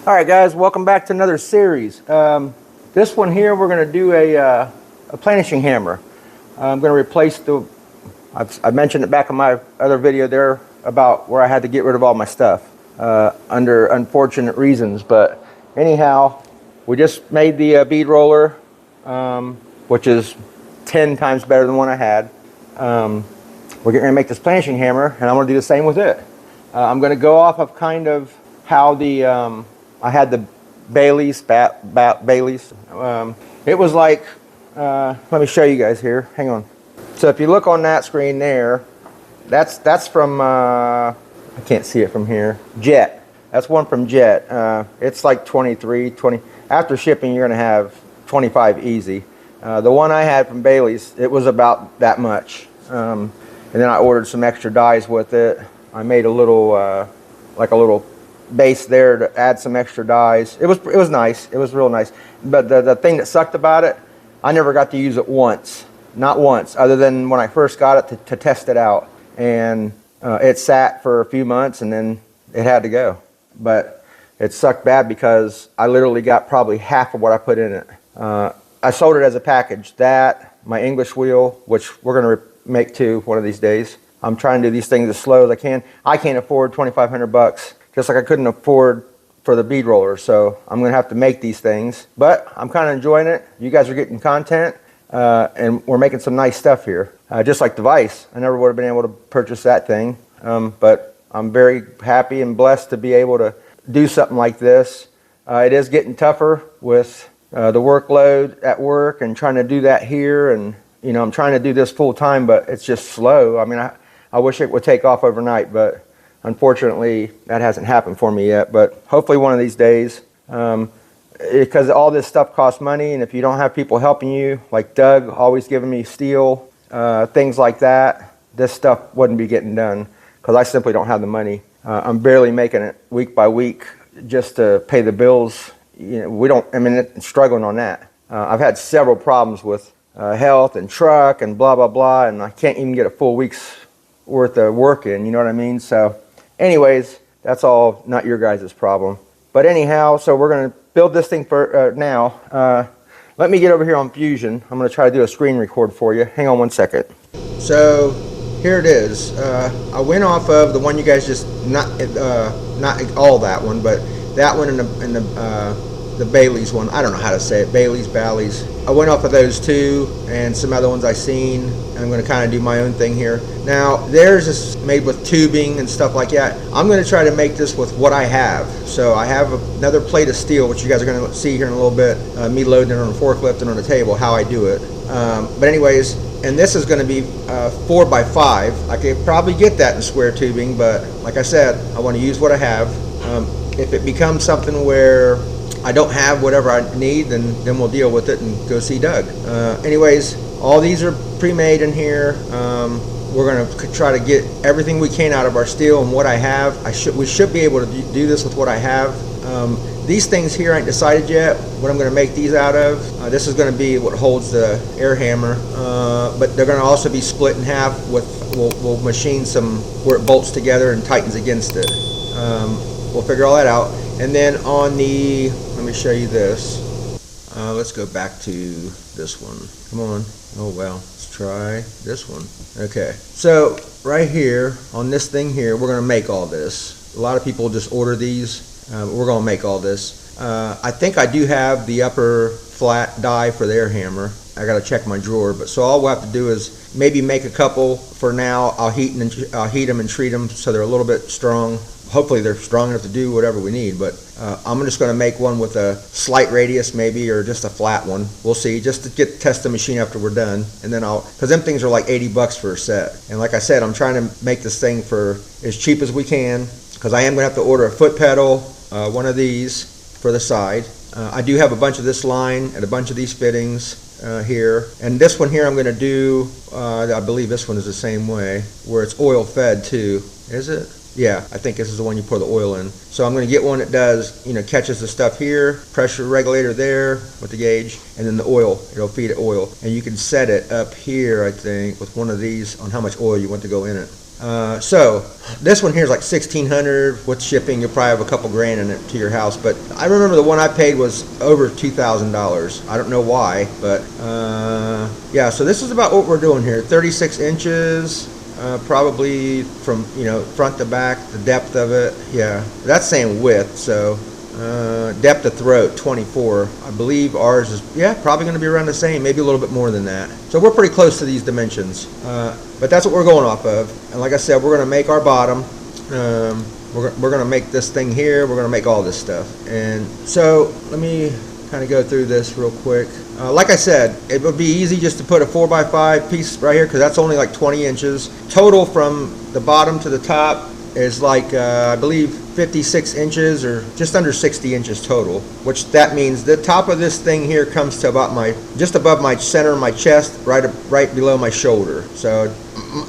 All right, guys, welcome back to another series. This one here, we're going to do a planishing hammer. I'm going to replace the, I mentioned it back in my other video there about where I had to get rid of all my stuff under unfortunate reasons. But anyhow, we just made the bead roller, which is 10 times better than the one I had. We're going to make this planishing hammer, and I'm going to do the same with it. I'm going to go off of kind of how the I had the Bailey's, Bailey's. It was like, let me show you guys here. Hang on. So if you look on that screen there, that's from, I can't see it from here, Jet. That's one from Jet. It's like 20. After shipping, you're going to have 25 easy. The one I had from Bailey's, it was about that much. And then I ordered some extra dies with it. I made a little, like a little base there to add some extra dies. It was nice. It was real nice. But the thing that sucked about it, I never got to use it once. Not once, other than when I first got it to test it out. And it sat for a few months and then it had to go. But it sucked bad because I literally got probably half of what I put in it. I sold it as a package. That, my English wheel, which we're going to make too one of these days. I'm trying to do these things as slow as I can. I can't afford $2,500. Just like I couldn't afford for the bead roller, so I'm going to have to make these things. But I'm kind of enjoying it. You guys are getting content, and we're making some nice stuff here. Just like the vise, I never would have been able to purchase that thing, but I'm very happy and blessed to be able to do something like this. It is getting tougher with the workload at work and trying to do that here, and you know I'm trying to do this full time, but it's just slow. I mean, I wish it would take off overnight, but unfortunately, that hasn't happened for me yet, but hopefully one of these days, because all this stuff costs money, and if you don't have people helping you, like Doug always giving me steel, things like that, this stuff wouldn't be getting done because I simply don't have the money. I'm barely making it week by week just to pay the bills. You know, it's struggling on that. I've had several problems with health and truck and blah, blah, blah, and I can't even get a full week's worth of work in, you know what I mean? So anyways, that's all not your guys' problem. But anyhow, so we're going to build this thing for now. Let me get over here on Fusion. I'm going to try to do a screen record for you. Hang on one second. So here it is. I went off of the one you guys just, not all that one, but that one and the Bailey's one. I don't know how to say it. Bailey's. I went off of those two and some other ones I seen. I'm going to kind of do my own thing here. Now, theirs is made with tubing and stuff like that. I'm going to try to make this with what I have. So I have another plate of steel, which you guys are going to see here in a little bit, me loading it on a forklift and on the table, how I do it. But anyways, and this is going to be 4x5. I could probably get that in square tubing, but like I said, I want to use what I have. If it becomes something where I don't have whatever I need, then we'll deal with it and go see Doug. Anyways, all these are pre-made in here. We're going to try to get everything we can out of our steel and what I have. We should be able to do this with what I have. These things here I ain't decided yet what I'm going to make these out of. This is going to be what holds the air hammer, but they're going to also be split in half. We'll machine some where it bolts together and tightens against it. We'll figure all that out. And then on the, let me show you this. Let's go back to this one. Come on. Oh, well, let's try this one. Okay. So right here on this thing here, we're going to make all this. A lot of people just order these. We're going to make all this. I think I do have the upper flat die for the air hammer. I got to check my drawer. But so all we'll have to do is maybe make a couple for now. I'll heat them and treat them so they're a little bit strong. Hopefully they're strong enough to do whatever we need, but I'm just going to make one with a slight radius maybe, or just a flat one. We'll see, just to test the machine after we're done, and then because them things are like 80 bucks for a set. And like I said, I'm trying to make this thing for as cheap as we can, because I am going to have to order a foot pedal, one of these for the side. I do have a bunch of this line and a bunch of these fittings here, and this one here I'm going to do, I believe this one is the same way, where it's oil fed too. Is it? Yeah, I think this is the one you pour the oil in. So I'm going to get one that does, catches the stuff here, pressure regulator there with the gauge, and then the oil, it'll feed it oil. And you can set it up here, I think, with one of these on how much oil you want to go in it. So this one here is like $1,600 with shipping. You'll probably have a couple grand in it to your house, but I remember the one I paid was over $2,000. I don't know why, but yeah. So this is about what we're doing here. 36 inches, probably from, you know, front to back. The depth of it, yeah, that's saying width. So depth of throat 24. I believe ours is, yeah, probably going to be around the same, maybe a little bit more than that. So we're pretty close to these dimensions, but that's what we're going off of. And like I said, we're going to make our bottom. We're going to make this thing here. We're going to make all this stuff. And so let me kind of go through this real quick. Like I said, it would be easy just to put a 4x5 piece right here, because that's only like 20 inches total from the bottom to the top. Is like I believe 56 inches or just under 60 inches total, which that means the top of this thing here comes to about just above my center of my chest, right below my shoulder, so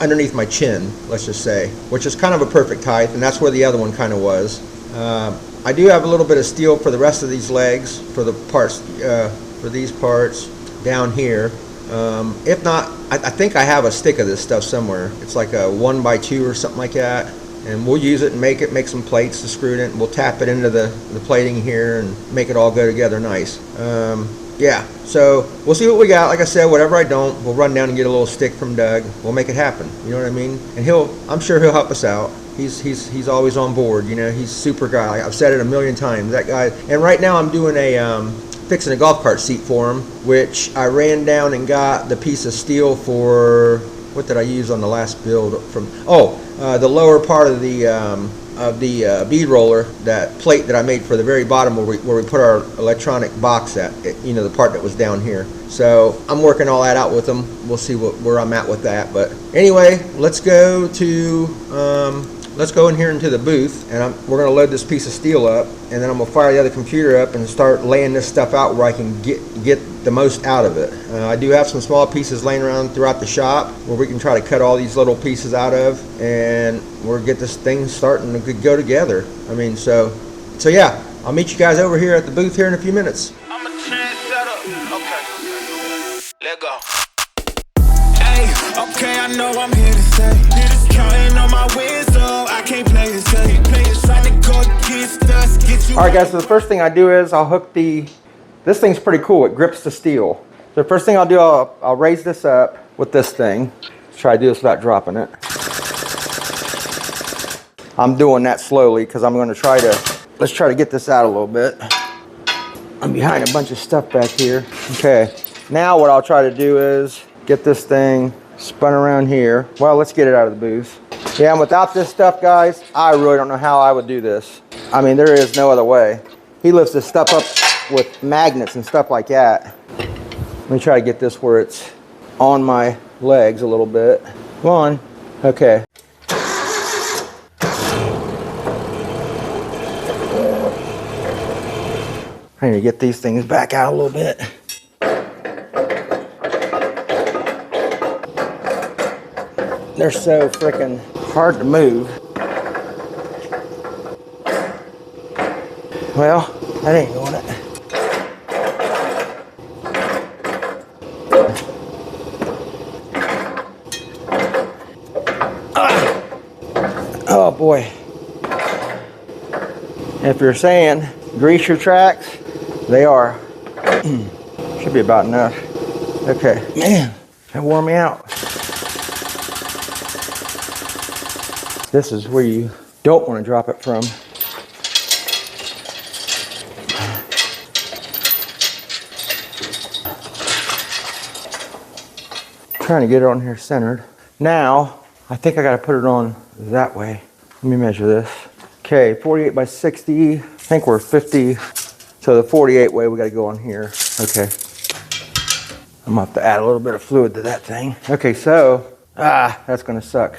underneath my chin, let's just say, which is kind of a perfect height, and that's where the other one kind of was. I do have a little bit of steel for the rest of these legs, for the parts, for these parts down here. If not, I think I have a stick of this stuff somewhere. It's like a 1x2 or something like that. And we'll use it and make some plates to screw it in. We'll tap it into the plating here and make it all go together nice. Yeah, so we'll see what we got. Like I said, whatever I don't, we'll run down and get a little stick from Doug. We'll make it happen. You know what I mean? And I'm sure he'll help us out. He's always on board. You know, he's a super guy. I've said it a million times. That guy. And right now I'm doing fixing a golf cart seat for him, which I ran down and got the piece of steel for. What did I use on the last build from? The lower part of the bead roller, that plate that I made for the very bottom where we put our electronic box at, you know, the part that was down here. So I'm working all that out with them. We'll see where I'm at with that. But anyway, let's go in here into the booth, and we're going to load this piece of steel up, and then I'm going to fire the other computer up and start laying this stuff out where I can get the most out of it. I do have some small pieces laying around throughout the shop where we can try to cut all these little pieces out of, and we'll get this thing starting to go together. I mean, so yeah, I'll meet you guys over here at the booth here in a few minutes. I'm a trendsetter. Okay. Let go. Hey, okay, I know I'm here to stay. Counting on my wins, so I can't play it safe. Alright guys, so the first thing I do is I'll hook this thing's pretty cool, it grips the steel. So the first thing I'll do, I'll raise this up with this thing. Let's try to do this without dropping it. I'm doing that slowly because I'm going to let's try to get this out a little bit. I'm behind a bunch of stuff back here. Okay, now what I'll try to do is get this thing spun around here. Well, let's get it out of the booth. Yeah, and without this stuff, guys, I really don't know how I would do this. I mean, there is no other way. He lifts this stuff up with magnets and stuff like that. Let me try to get this where it's on my legs a little bit. Come on. Okay. I need to get these things back out a little bit. They're so freaking hard to move. Well, that ain't doing it. Oh boy. If you're saying grease your tracks, they are. Should be about enough. Okay, man, that wore me out. This is where you don't want to drop it from. Trying to get it on here centered. Now, I think I got to put it on that way. Let me measure this. Okay, 48 by 60. I think we're 50. So the 48 way, we got to go on here. Okay. I'm going to have to add a little bit of fluid to that thing. Okay, so, that's going to suck.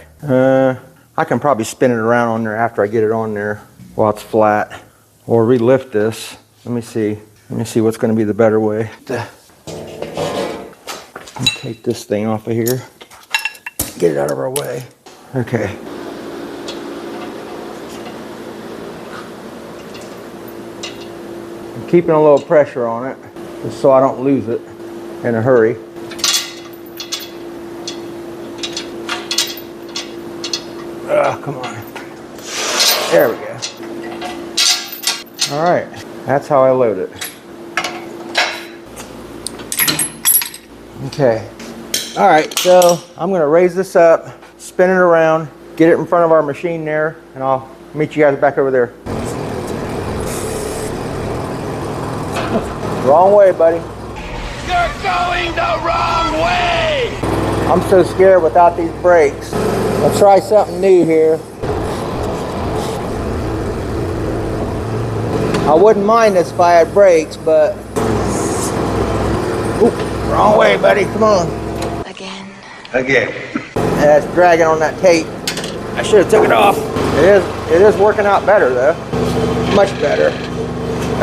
I can probably spin it around on there after I get it on there while it's flat. Or relift this. Let me see. Let me see what's going to be the better way. Take this thing off of here. Get it out of our way. Okay. I'm keeping a little pressure on it just so I don't lose it in a hurry. Come on. There we go. All right, that's how I load it. Okay. All right, so I'm gonna raise this up, spin it around, get it in front of our machine there, and I'll meet you guys back over there. Wrong way, buddy. You're going the wrong way! I'm so scared without these brakes. I'll try something new here. I wouldn't mind this if I had brakes, but... Ooh, wrong way, buddy, come on. Again. Yeah, it's dragging on that tape. I should have took it off. It is working out better though. Much better.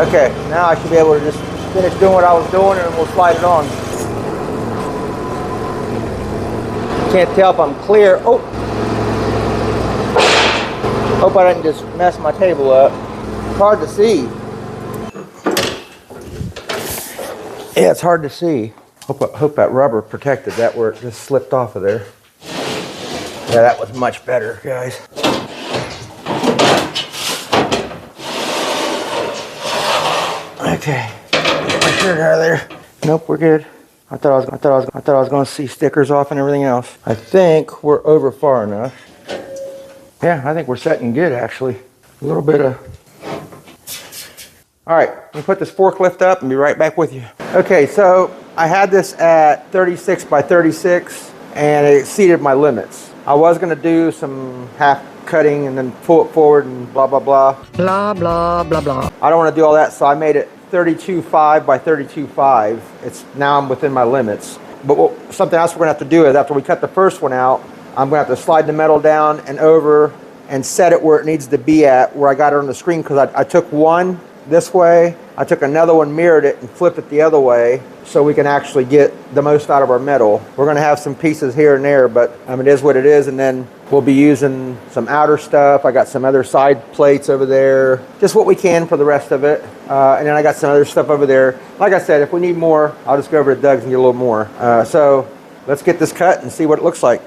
Okay, now I should be able to just finish doing what I was doing and we'll slide it on. Can't tell if I'm clear. Oh! Hope I didn't just mess my table up. It's hard to see. Yeah, it's hard to see. Hope that rubber protected that where it just slipped off of there. Yeah, that was much better, guys. Okay, get my shirt out of there. Nope, we're good. I thought I was going to see stickers off and everything else. I think we're over far enough. Yeah, I think we're setting good actually. A little bit of. All right, let me put this forklift up and be right back with you. Okay, so I had this at 36 by 36 and it exceeded my limits. I was gonna do some half cutting and then pull it forward and blah, blah, blah. Blah, blah, blah, blah. I don't wanna do all that, so I made it 32.5 by 32.5. Now I'm within my limits. But something else we're gonna have to do is after we cut the first one out, I'm gonna have to slide the metal down and over and set it where it needs to be at, where I got it on the screen, because I took one this way, I took another one, mirrored it, and flipped it the other way so we can actually get the most out of our metal. We're gonna have some pieces here and there, but it is what it is, and then we'll be using some outer stuff. I got some other side plates over there, just what we can for the rest of it. And then I got some other stuff over there. Like I said, if we need more, I'll just go over to Doug's and get a little more. So let's get this cut and see what it looks like.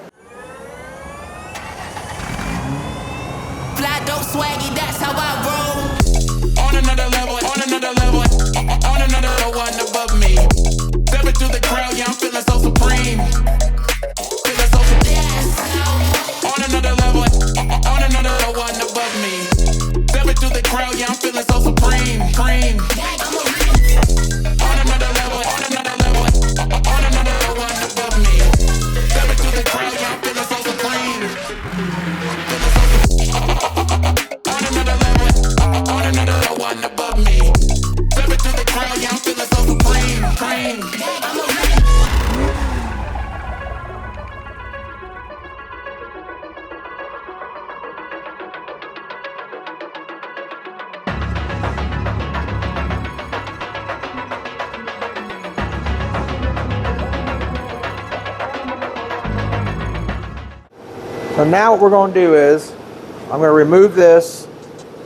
Fly dope swaggy, that's how I roll. On another level, on another level, on another one above me. Step into the crowd, yeah, I'm feeling so supreme. Feeling so supreme. On another level, on another one above me. Step into the crowd, yeah, I'm feeling so supreme. Cream. On another level, on another level, on another one above me. Step into the crowd, yeah, I'm feeling so supreme. On another level, on another one above me. Step into the crowd, yeah, I'm feeling so supreme. Cream. So now what we're going to do is, I'm going to remove this.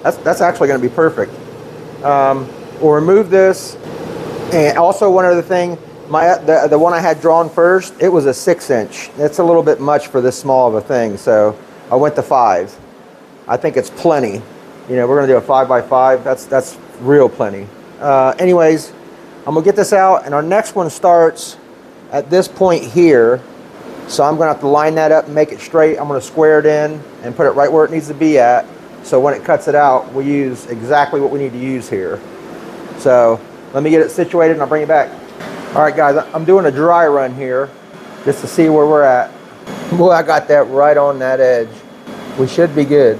That's actually going to be perfect. We'll remove this. And also one other thing, the one I had drawn first, it was a 6-inch. It's a little bit much for this small of a thing, so I went to 5. I think it's plenty. You know, we're going to do a 5 by 5. That's real plenty. Anyways, I'm going to get this out, and our next one starts at this point here. So I'm going to have to line that up and make it straight. I'm going to square it in and put it right where it needs to be at. So when it cuts it out, we use exactly what we need to use here. So let me get it situated and I'll bring it back. All right, guys, I'm doing a dry run here just to see where we're at. Boy, I got that right on that edge. We should be good.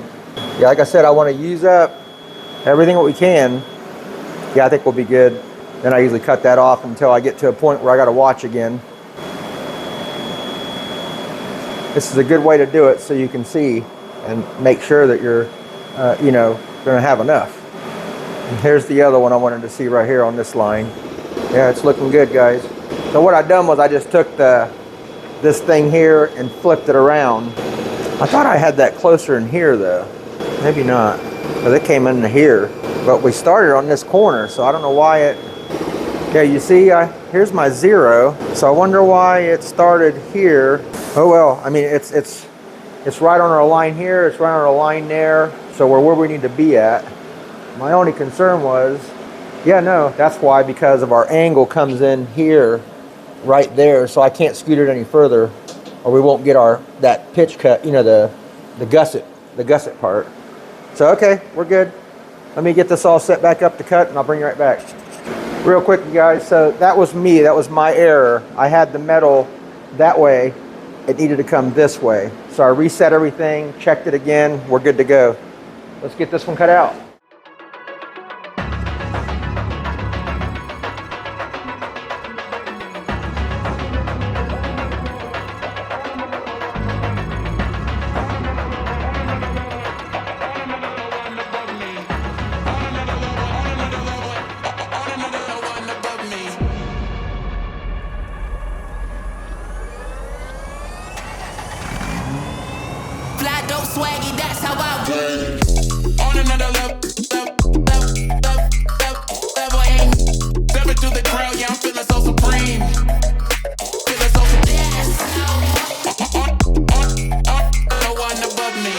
Yeah, like I said, I want to use up everything that we can. Yeah, I think we'll be good. Then I usually cut that off until I get to a point where I got to watch again. This is a good way to do it so you can see and make sure that you're, you know, going to have enough. And here's the other one I wanted to see right here on this line. Yeah, it's looking good, guys. So what I done was I just took this thing here and flipped it around. I thought I had that closer in here though. Maybe not, because it came into here. But we started on this corner, so I don't know why it... Yeah, you see, here's my 0. So I wonder why it started here. Oh well, I mean, it's It's right on our line here, it's right on our line there, so we're where we need to be at. My only concern was, yeah, no, that's why, because of our angle comes in here, right there, so I can't scoot it any further, or we won't get that pitch cut, you know, the gusset part. So okay, we're good. Let me get this all set back up to cut, and I'll bring you right back. Real quick, you guys, so that was me, that was my error. I had the metal that way, it needed to come this way. So I reset everything, checked it again, we're good to go. Let's get this one cut out. Fly dope swaggy, that's how I roll. On another level, ain't stepping through the crowd, yeah, I'm feeling so supreme. Feeling so no one above me.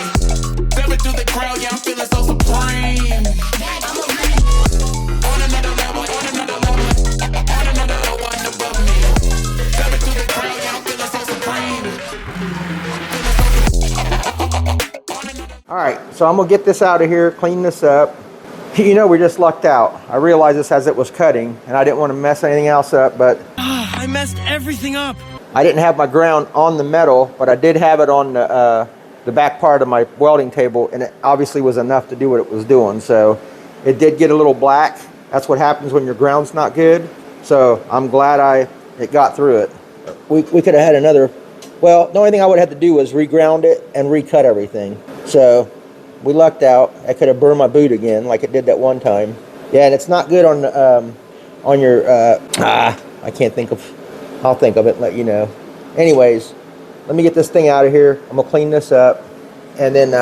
Stepping through the crowd, yeah, I'm feeling so supreme. On another level, no one above me. Stepping through the crowd, yeah, I'm feeling so supreme. All right, so I'm gonna get this out of here, clean this up. You know, we just lucked out. I realized this as it was cutting, and I didn't want to mess anything else up, but I messed everything up. I didn't have my ground on the metal, but I did have it on the back part of my welding table, and it obviously was enough to do what it was doing. So it did get a little black. That's what happens when your ground's not good. So I'm glad it got through it. We could have had another. Well, the only thing I would have had to do was reground it and recut everything. So we lucked out. I could have burned my boot again like it did that one time. Yeah, and it's not good on your, I can't think of, I'll think of it and let you know. Anyways, let me get this thing out of here. I'm gonna clean this up, and then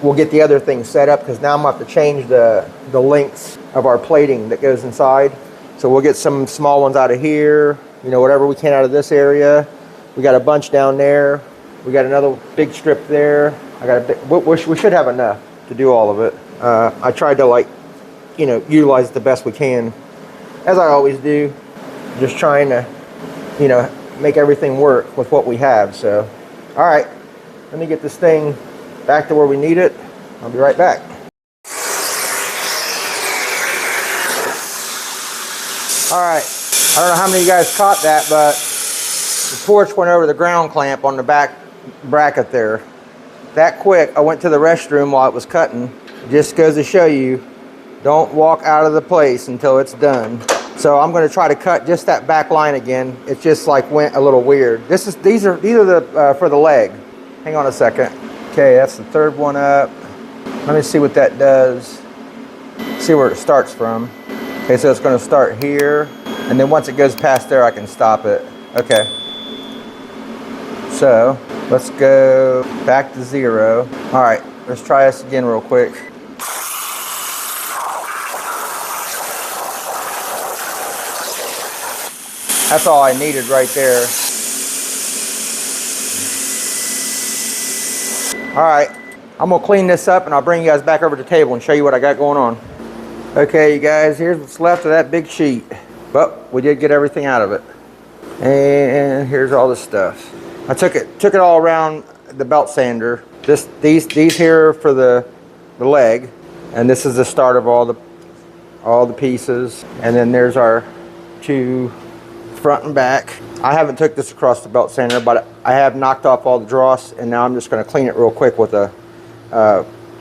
we'll get the other thing set up, because now I'm gonna have to change the lengths of our plating that goes inside. So we'll get some small ones out of here, you know, whatever we can out of this area. We got a bunch down there. We got another big strip there. I got a big, we should have enough to do all of it. I tried to, like, you know, utilize it the best we can, as I always do. Just trying to, you know, make everything work with what we have. So, all right, let me get this thing back to where we need it. I'll be right back. All right, I don't know how many of you guys caught that, but the torch went over the ground clamp on the back bracket there. That quick, I went to the restroom while it was cutting. Just goes to show you, don't walk out of the place until it's done. So I'm going to try to cut just that back line again. It just like went a little weird. These are the for the leg. Hang on a second. Okay, that's the third one up. Let me see what that does. See where it starts from. Okay, so it's going to start here, and then once it goes past there, I can stop it. Okay. So let's go back to 0. All right, let's try this again real quick. That's all I needed right there. All right, I'm gonna clean this up, and I'll bring you guys back over to the table and show you what I got going on. Okay, you guys, here's what's left of that big sheet. But we did get everything out of it. And here's all the stuff. I took it all around the belt sander. These here for the leg, and this is the start of all the pieces. And then there's our 2 front and back. I haven't took this across the belt sander, but I have knocked off all the dross, and now I'm just going to clean it real quick with a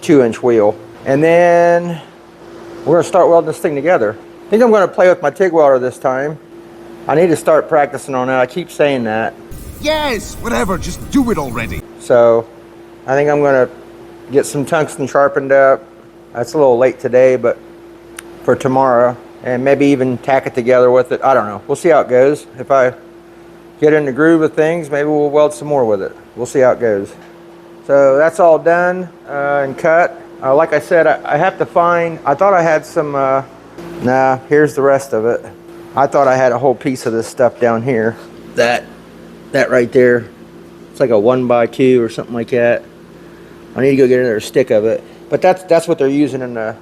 2-inch wheel. And then we're going to start welding this thing together. I think I'm going to play with my TIG welder this time. I need to start practicing on it. I keep saying that. Yes, whatever, just do it already. So I think I'm going to get some tungsten sharpened up. That's a little late today, but for tomorrow, and maybe even tack it together with it. I don't know. We'll see how it goes. If I get in the groove of things, maybe we'll weld some more with it. We'll see how it goes. So that's all done and cut. Like I said, I have to find, I thought I had some, nah, here's the rest of it. I thought I had a whole piece of this stuff down here. That right there. It's like a 1x2 or something like that. I need to go get another stick of it. But that's what they're using in the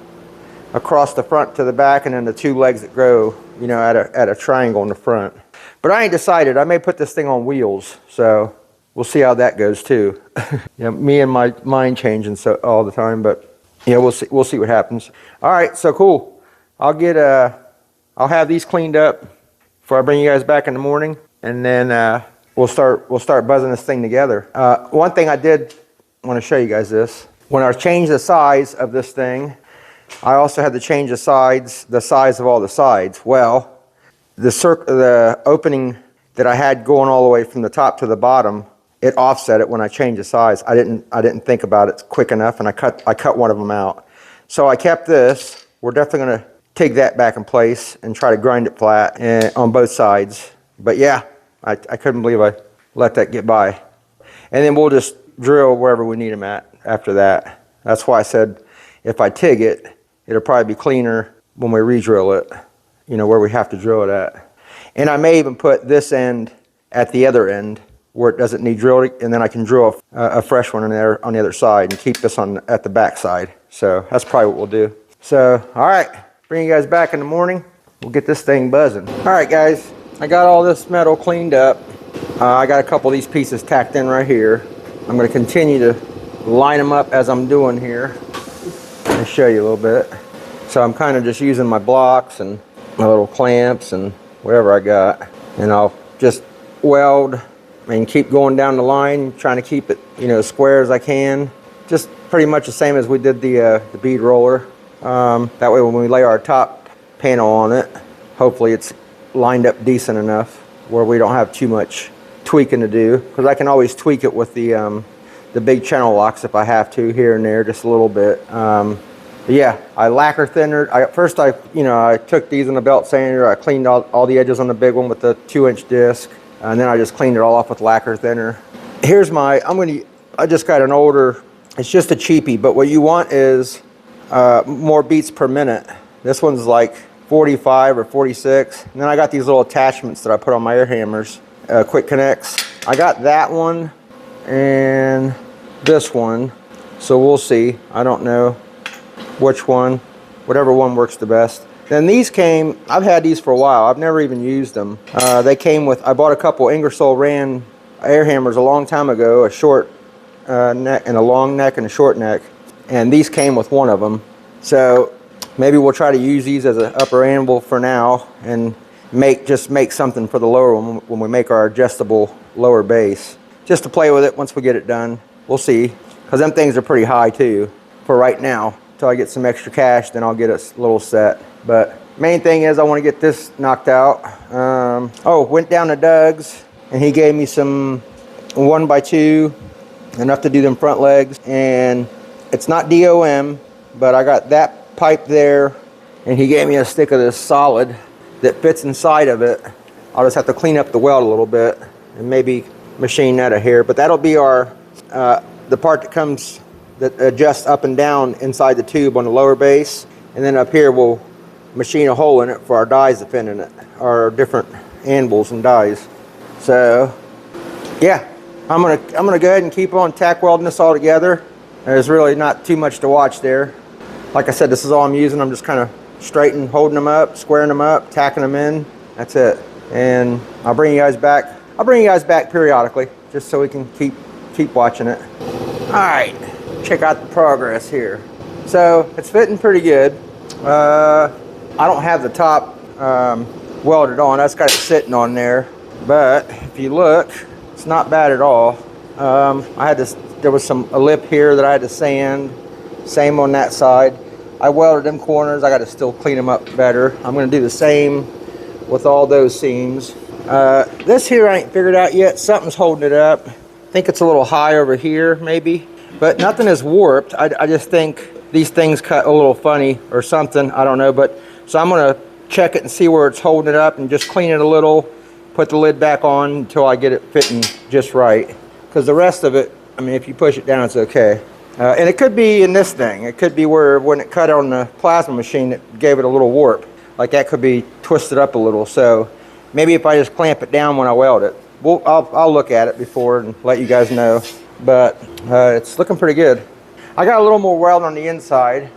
across the front to the back, and then the two legs that grow, you know, at a triangle in the front. But I ain't decided. I may put this thing on wheels, so we'll see how that goes too. Yeah, me and my mind changing so all the time, but yeah, we'll see what happens. All right, so cool. I'll have these cleaned up before I bring you guys back in the morning, and then we'll start buzzing this thing together. One thing I did want to show you guys this. When I changed the size of this thing, I also had to change the size of all the sides. Well, the opening that I had going all the way from the top to the bottom, it offset it when I changed the size. I didn't think about it quick enough, and I cut one of them out. So I kept this. We're definitely going to take that back in place and try to grind it flat on both sides. But yeah, I couldn't believe I let that get by. And then we'll just drill wherever we need them at after that. That's why I said if I TIG it, it'll probably be cleaner when we re-drill it, you know, where we have to drill it at. And I may even put this end at the other end where it doesn't need drilling, and then I can drill a fresh one in there on the other side and keep this at the back side. So that's probably what we'll do. So, all right, bring you guys back in the morning. We'll get this thing buzzing. All right, guys, I got all this metal cleaned up. I got a couple of these pieces tacked in right here. I'm going to continue to line them up as I'm doing here and show you a little bit. So I'm kind of just using my blocks and my little clamps and whatever I got, and I'll just weld and keep going down the line, trying to keep it, you know, as square as I can. Just pretty much the same as we did the bead roller. That way when we lay our top panel on it, hopefully it's lined up decent enough where we don't have too much tweaking to do, because I can always tweak it with the big channel locks if I have to, here and there, just a little bit. But yeah, I lacquer thinnered. First I took these in the belt sander. I cleaned all the edges on the big one with the 2-inch disc, and then I just cleaned it all off with lacquer thinner. Here's I just got an older, it's just a cheapie, but what you want is more beats per minute. This one's like 45 or 46. And then I got these little attachments that I put on my air hammers, quick connects. I got that one and this one, so we'll see. I don't know which one, whatever one works the best. Then these came, I've had these for a while. I've never even used them. They came with, I bought a couple Ingersoll Rand air hammers a long time ago, a short neck and a long neck and a short neck. And these came with one of them. So maybe we'll try to use these as an upper anvil for now and just make something for the lower one when we make our adjustable lower base. Just to play with it once we get it done. We'll see. Because them things are pretty high too for right now. Until I get some extra cash, then I'll get a little set. But main thing is I want to get this knocked out. Went down to Doug's and he gave me some 1x2, enough to do them front legs. And it's not DOM, but I got that pipe there, and he gave me a stick of this solid that fits inside of it. I'll just have to clean up the weld a little bit and maybe machine that a hair. But that'll be our the part that adjusts up and down inside the tube on the lower base, and then up here we'll machine a hole in it for our dies to fit in it, our different anvils and dies. So yeah, I'm gonna go ahead and keep on tack welding this all together. There's really not too much to watch there. Like I said, this is all I'm using. I'm just kind of holding them up, squaring them up, tacking them in. That's it. And I'll bring you guys back. I'll bring you guys back periodically, just so we can keep watching it. All right, check out the progress here. So it's fitting pretty good. I don't have the top welded on. That's got it sitting on there. But if you look, it's not bad at all. There was a lip here that I had to sand. Same on that side. I welded them corners. I got to still clean them up better. I'm going to do the same with all those seams. This here I ain't figured out yet. Something's holding it up. I think it's a little high over here maybe, but nothing is warped. I just think these things cut a little funny or something. I don't know, but so I'm going to check it and see where it's holding it up and just clean it a little, put the lid back on until I get it fitting just right. Because the rest of it, I mean, if you push it down, it's okay. And it could be in this thing. It could be where when it cut on the plasma machine, it gave it a little warp. Like that could be twisted up a little. So maybe if I just clamp it down when I weld it, I'll look at it before and let you guys know. But it's looking pretty good. I got a little more weld on the inside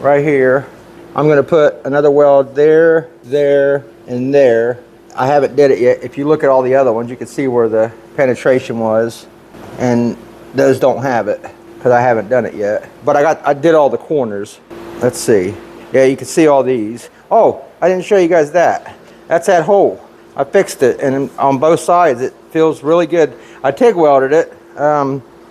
right here. I'm going to put another weld there, there, and there. I haven't did it yet. If you look at all the other ones, you can see where the penetration was, and those don't have it because I haven't done it yet. But I did all the corners. Let's see. Yeah, you can see all these. Oh, I didn't show you guys that. That's that hole. I fixed it, and on both sides it feels really good. I TIG welded it,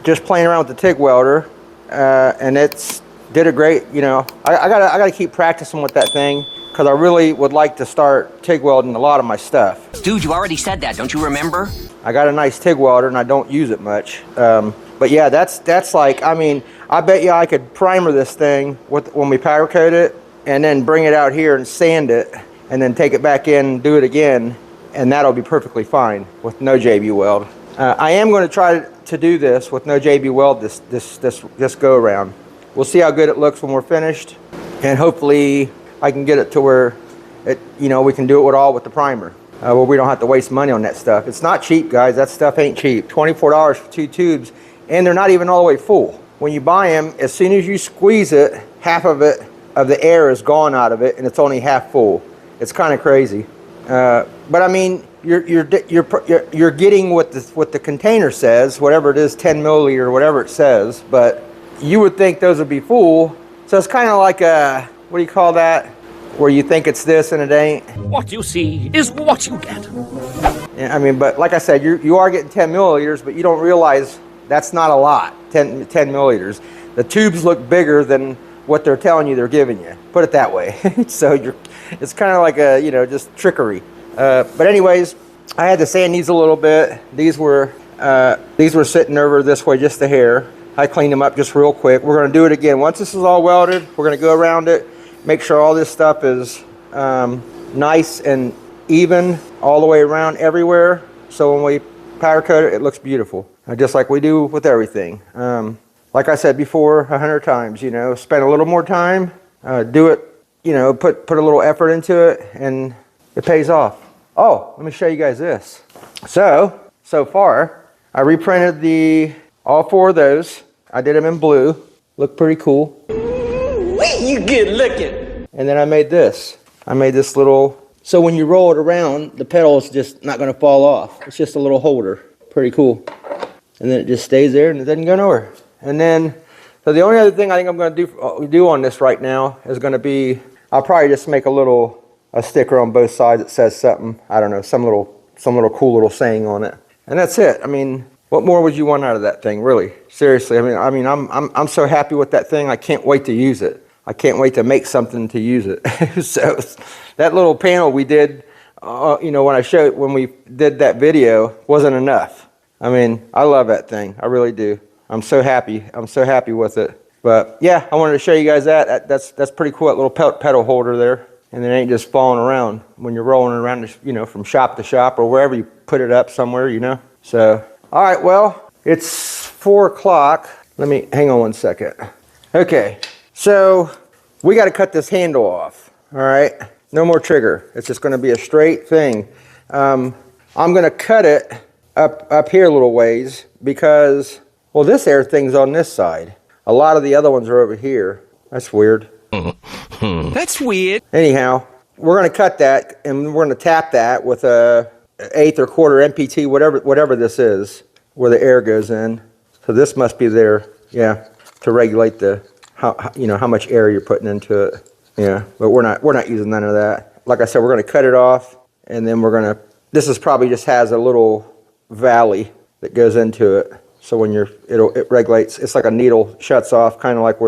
just playing around with the TIG welder, and it's did a great. You know, I gotta keep practicing with that thing because I really would like to start TIG welding a lot of my stuff. Dude, you already said that, don't you remember? I got a nice TIG welder and I don't use it much. But yeah, that's like, I mean, I bet you I could primer this thing when we powder coat it, and then bring it out here and sand it, and then take it back in and do it again, and that'll be perfectly fine with no JB weld. I am going to try to do this with no JB weld this go around. We'll see how good it looks when we're finished, and hopefully I can get it to where we can do it with the primer, where we don't have to waste money on that stuff. It's not cheap, guys. That stuff ain't cheap. $24 for 2 tubes, and they're not even all the way full. When you buy them, as soon as you squeeze it, half of the air is gone out of it, and it's only half full. It's kind of crazy. But I mean, you're getting what the container says, whatever it is, 10 milliliter, whatever it says. But you would think those would be full. So it's kind of like a, what do you call that? Where you think it's this and it ain't. What you see is what you get. Yeah, I mean, but like I said, you are getting 10 milliliters, but you don't realize that's not a lot. 10 milliliters. The tubes look bigger than what they're telling you they're giving you. Put it that way. So it's kind of like a, just trickery. But anyways, I had to sand these a little bit. These were sitting over this way just a hair. I cleaned them up just real quick. We're going to do it again. Once this is all welded, we're going to go around it, make sure all this stuff is nice and even all the way around everywhere. So when we powder coat it, it looks beautiful. Just like we do with everything. Like I said before 100 times, spend a little more time, do it, put a little effort into it, and it pays off. Oh, let me show you guys this. So far, I reprinted all 4 of those. I did them in blue. Look pretty cool. You good looking. And then I made this. I made this little, so when you roll it around, the pedal is just not going to fall off. It's just a little holder. Pretty cool. And then it just stays there and it doesn't go nowhere. And then, so the only other thing I think I'm going to do on this right now is going to be, I'll probably just make a sticker on both sides that says something, I don't know, some little cool little saying on it. And that's it. I mean, what more would you want out of that thing, really? Seriously, I mean, I'm so happy with that thing. I can't wait to use it. I can't wait to make something to use it. So that little panel we did, when we did that video, wasn't enough. I mean, I love that thing. I really do. I'm so happy. I'm so happy with it. But yeah, I wanted to show you guys that. That's pretty cool. That little pedal holder there, and it ain't just falling around when you're rolling around, from shop to shop or wherever you put it up somewhere, So, all right. Well, it's 4 o'clock. Let me hang on one second. Okay. So we got to cut this handle off. All right. No more trigger. It's just going to be a straight thing. I'm going to cut it up here a little ways because, well, this air thing's on this side. A lot of the other ones are over here. That's weird. That's weird. Anyhow, we're going to cut that and we're going to tap that with a 1/8 or 1/4 MPT, whatever this is, where the air goes in. So this must be there, yeah, to regulate how much air you're putting into it. Yeah, but we're not using none of that. Like I said, we're going to cut it off, and then this is probably just has a little valley that goes into it. So when it regulates, it's like a needle shuts off, kind of like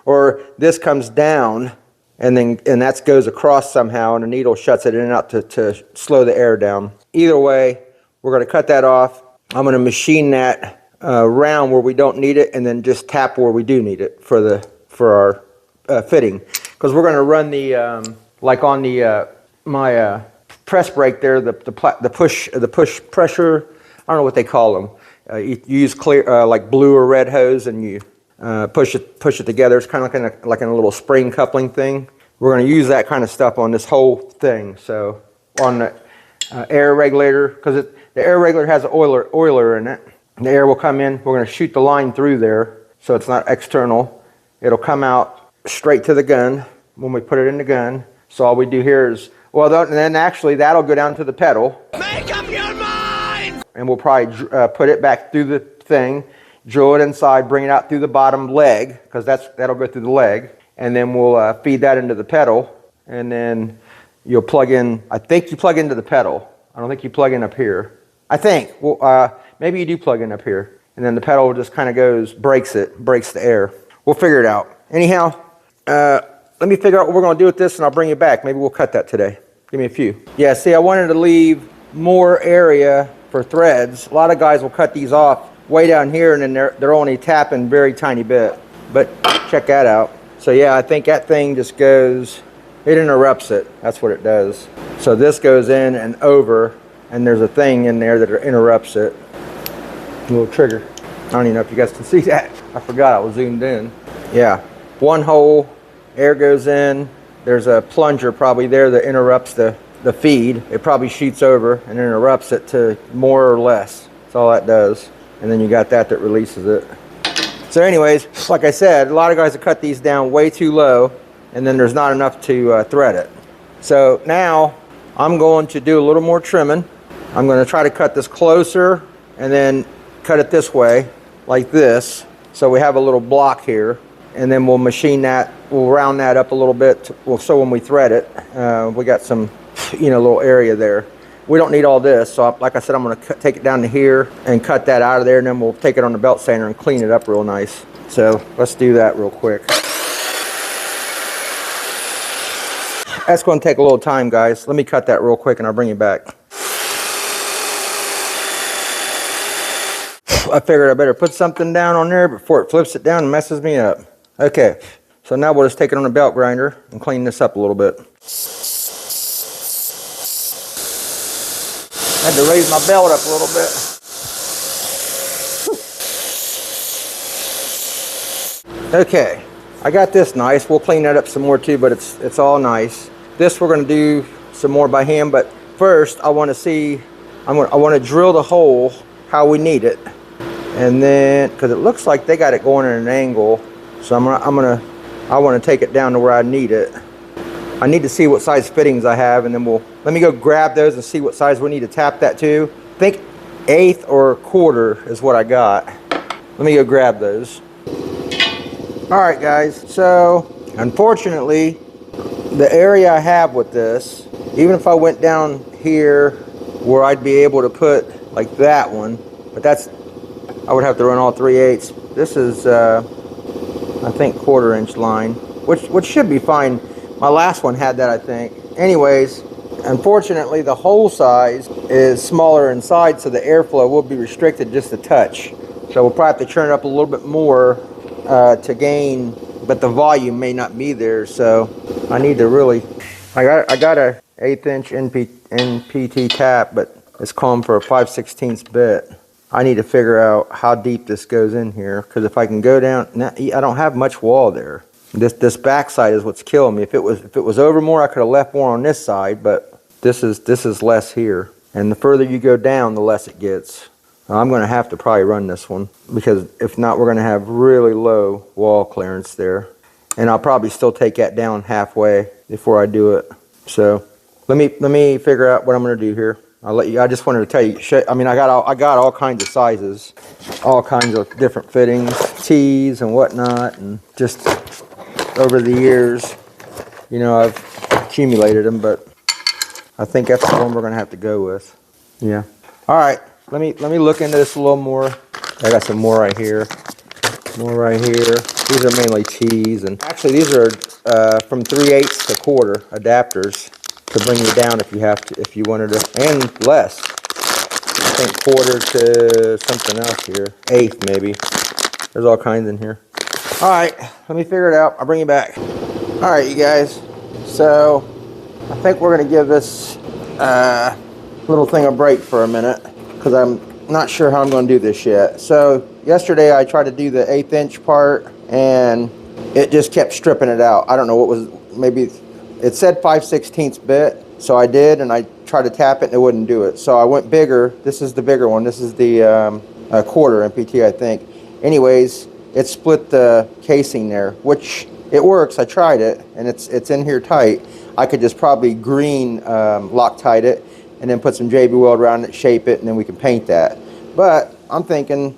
or this comes down, and that goes across somehow, and the needle shuts it in and out to slow the air down. Either way, we're going to cut that off. I'm going to machine that round where we don't need it, and then just tap where we do need it for our fitting. Because we're going to run the like on the my press brake there, the push pressure. I don't know what they call them. You use clear like blue or red hose, and you push it together. It's kind of like in a little spring coupling thing. We're going to use that kind of stuff on this whole thing. So on the air regulator, because The air regulator has an oiler in it. The air will come in. We're going to shoot the line through there so it's not external. It'll come out straight to the gun when we put it in the gun. So all we do here is, well, and then actually that'll go down to the pedal. Make up your mind! And we'll probably put it back through the thing, drill it inside, bring it out through the bottom leg, because that'll go through the leg. And then we'll feed that into the pedal. And then you'll plug in, I think you plug into the pedal. I don't think you plug in up here. I think. Well, maybe you do plug in up here. And then the pedal just kind of goes, breaks the air. We'll figure it out. Anyhow, let me figure out what we're going to do with this and I'll bring you back. Maybe we'll cut that today. Give me a few. Yeah, see, I wanted to leave more area for threads. A lot of guys will cut these off way down here and then they're only tapping very tiny bit. But check that out. So yeah, I think that thing just goes, it interrupts it. That's what it does. So this goes in and over, and there's a thing in there that interrupts it. A little trigger. I don't even know if you guys can see that. I forgot I was zoomed in. Yeah, one hole, air goes in. There's a plunger probably there that interrupts the feed. It probably shoots over and interrupts it to more or less. That's all that does. And then you got that releases it. So anyways, like I said, a lot of guys have cut these down way too low, and then there's not enough to thread it. So now I'm going to do a little more trimming. I'm going to try to cut this closer and then cut it this way, like this. So we have a little block here, and then we'll machine that. We'll round that up a little bit. So when we thread it, we got some, little area there. We don't need all this, so like I said, I'm going to take it down to here and cut that out of there, and then we'll take it on the belt sander and clean it up real nice. So let's do that real quick. That's going to take a little time, guys. Let me cut that real quick and I'll bring you back. I figured I better put something down on there before it flips it down and messes me up. Okay, so now we'll just take it on the belt grinder and clean this up a little bit. I had to raise my belt up a little bit. Okay, I got this nice. We'll clean that up some more too, but it's all nice. This we're going to do some more by hand, but first I want to see, I want to drill the hole how we need it. And then, because it looks like they got it going at an angle, so I want to take it down to where I need it. I need to see what size fittings I have, and then let me go grab those and see what size we need to tap that to. I think 1/8 or 1/4 is what I got. Let me go grab those. All right, guys, so unfortunately, the area I have with this, even if I went down here where I'd be able to put like that one, but I would have to run all 3/8. This is, I think, 1/4 inch line, which should be fine. My last one had that, I think. Anyways, unfortunately, the hole size is smaller inside, so the airflow will be restricted just a touch. So we'll probably have to turn it up a little bit more to gain, but the volume may not be there. So I need to really, I got a 1/8 inch NPT tap, but it's calling for a 5/16 bit. I need to figure out how deep this goes in here, because if I can go down, I don't have much wall there. This backside is what's killing me. If it was over more, I could have left more on this side, but this is less here. And the further you go down, the less it gets. I'm going to have to probably run this one, because if not, we're going to have really low wall clearance there. And I'll probably still take that down halfway before I do it. So let me figure out what I'm going to do here. I'll let you. I just wanted to tell you. I mean, I got all kinds of sizes, all kinds of different fittings, tees and whatnot, and just over the years, I've accumulated them. But I think that's the one we're going to have to go with. Yeah. All right. Let me look into this a little more. I got some more right here. More right here. These are mainly tees, and actually these are from 3/8 to 1/4 adapters to bring you down if you wanted to, and less. I think 1/4 to something else here, 1/8 maybe. There's all kinds in here. All right, let me figure it out. I'll bring you back. All right, you guys. So I think we're gonna give this little thing a break for a minute, because I'm not sure how I'm going to do this yet. So yesterday I tried to do the 1/8 inch part, and it just kept stripping it out. I don't know what was, maybe it said 5/16 bit, so I did, and I tried to tap it and it wouldn't do it. So I went bigger. This is the bigger one. This is the quarter MPT, I think. Anyways, it split the casing there, which it works. I tried it, and it's in here tight. I could just probably green Loctite it, and then put some JB Weld around it, shape it, and then we can paint that. But I'm thinking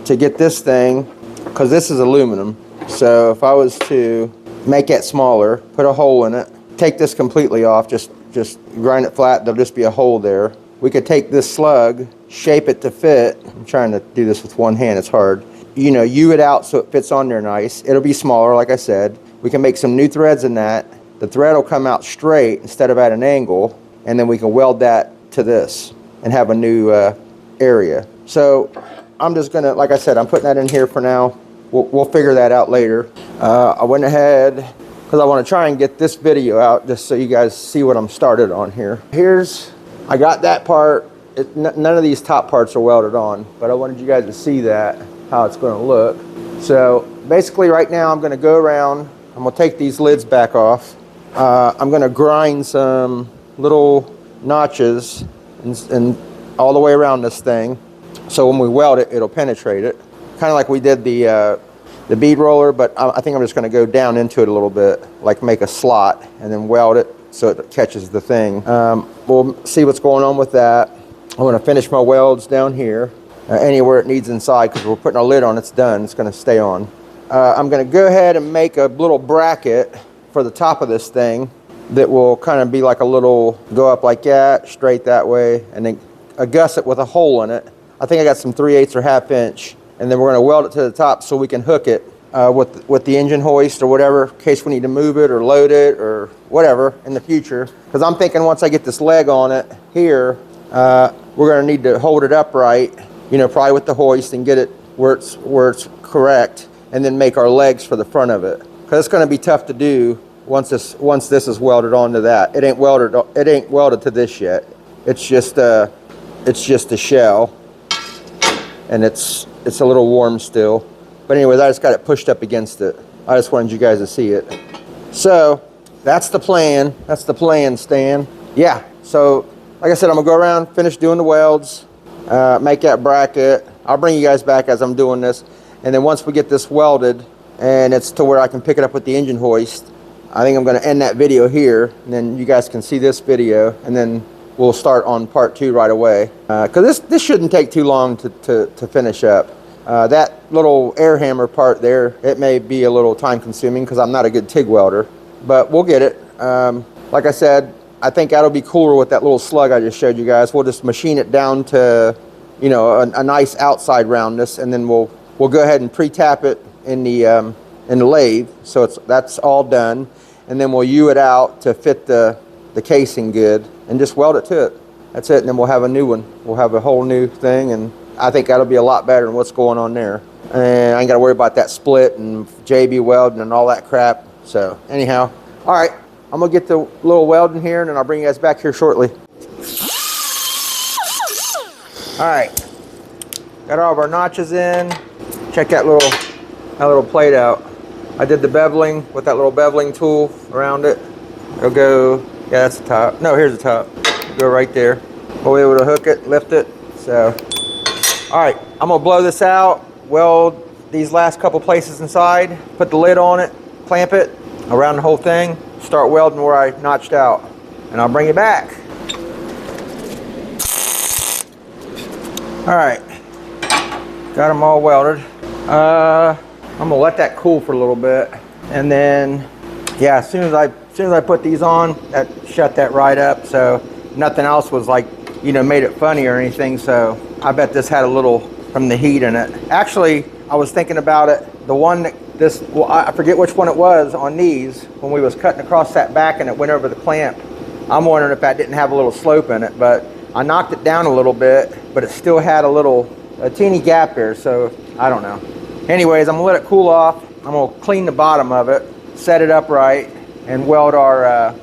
to get this thing, because this is aluminum. So if I was to make it smaller, put a hole in it, take this completely off, just grind it flat, there'll just be a hole there. We could take this slug, shape it to fit. I'm trying to do this with one hand, it's hard. You know, U it out so it fits on there nice. It'll be smaller, like I said. We can make some new threads in that. The thread will come out straight instead of at an angle, and then we can weld that to this and have a new area. So I'm just gonna, like I said, I'm putting that in here for now. We'll figure that out later. I went ahead, because I want to try and get this video out just so you guys see what I'm started on here. I got that part. None of these top parts are welded on, but I wanted you guys to see that, how it's going to look. So basically right now I'm going to go around, I'm going to take these lids back off. I'm going to grind some little notches and all the way around this thing. So when we weld it, it'll penetrate it. Kind of like we did the bead roller, but I think I'm just going to go down into it a little bit, like make a slot and then weld it so it catches the thing. We'll see what's going on with that. I'm going to finish my welds down here, anywhere it needs inside, because we're putting a lid on, it's done, it's going to stay on. I'm going to go ahead and make a little bracket for the top of this thing that will kind of be like a little, go up like that, straight that way, and then gusset with a hole in it. I think I got some 3/8 or 1/2 inch, and then we're going to weld it to the top so we can hook it with the engine hoist or whatever, in case we need to move it or load it or whatever in the future. Because I'm thinking once I get this leg on it here, we're going to need to hold it upright, you know, probably with the hoist, and get it where it's correct, and then make our legs for the front of it. Because it's going to be tough to do once this is welded onto that. It ain't welded to this yet. It's just a shell, and it's a little warm still. But anyways, I just got it pushed up against it. I just wanted you guys to see it. So that's the plan. That's the plan, Stan. Yeah, so like I said, I'm gonna go around, finish doing the welds, make that bracket. I'll bring you guys back as I'm doing this. And then once we get this welded and it's to where I can pick it up with the engine hoist, I think I'm gonna end that video here, and then you guys can see this video, and then we'll start on part 2 right away. Because this shouldn't take too long to finish up. That little air hammer part there, it may be a little time consuming because I'm not a good TIG welder, but we'll get it. Like I said, I think that'll be cooler with that little slug I just showed you guys. We'll just machine it down to, you know, a nice outside roundness, and then we'll go ahead and pre-tap it in the lathe. So that's all done, and then we'll U it out to fit the casing good, and just weld it to it. That's it, and then we'll have a new one. We'll have a whole new thing, and I think that'll be a lot better than what's going on there. And I ain't got to worry about that split and JB welding and all that crap. So anyhow, all right, I'm gonna get the little weld in here, and then I'll bring you guys back here shortly. All right, got all of our notches in. Check that little plate out. I did the beveling with that little beveling tool around it. It'll go, yeah, that's the top. No, here's the top. Go right there. We'll be able to hook it, lift it. So, all right, I'm gonna blow this out, weld these last couple places inside, put the lid on it, clamp it around the whole thing, start welding where I notched out, and I'll bring it back. All right, got them all welded. I'm gonna let that cool for a little bit, and then, yeah, as soon as I put these on, that shut that right up. So nothing else was like, you know, made it funny or anything. So I bet this had a little from the heat in it. Actually, I was thinking about it. The one that I forget which one it was on these when we was cutting across that back and it went over the clamp. I'm wondering if that didn't have a little slope in it, but I knocked it down a little bit, but it still had a teeny gap there. So I don't know. Anyways, I'm gonna let it cool off. I'm gonna clean the bottom of it, set it up right, and weld our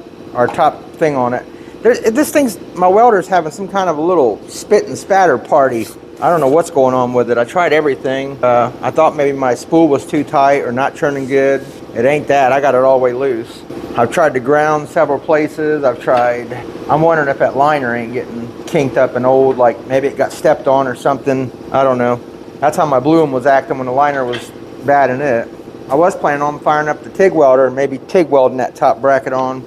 top thing on it. This thing's, my welder's having some kind of a little spit and spatter party. I don't know what's going on with it. I tried everything. I thought maybe my spool was too tight or not turning good. It ain't that. I got it all the way loose. I've tried to ground several places. I'm wondering if that liner ain't getting kinked up and old, like maybe it got stepped on or something. I don't know. That's how my blue one was acting when the liner was bad in it. I was planning on firing up the TIG welder and maybe TIG welding that top bracket on.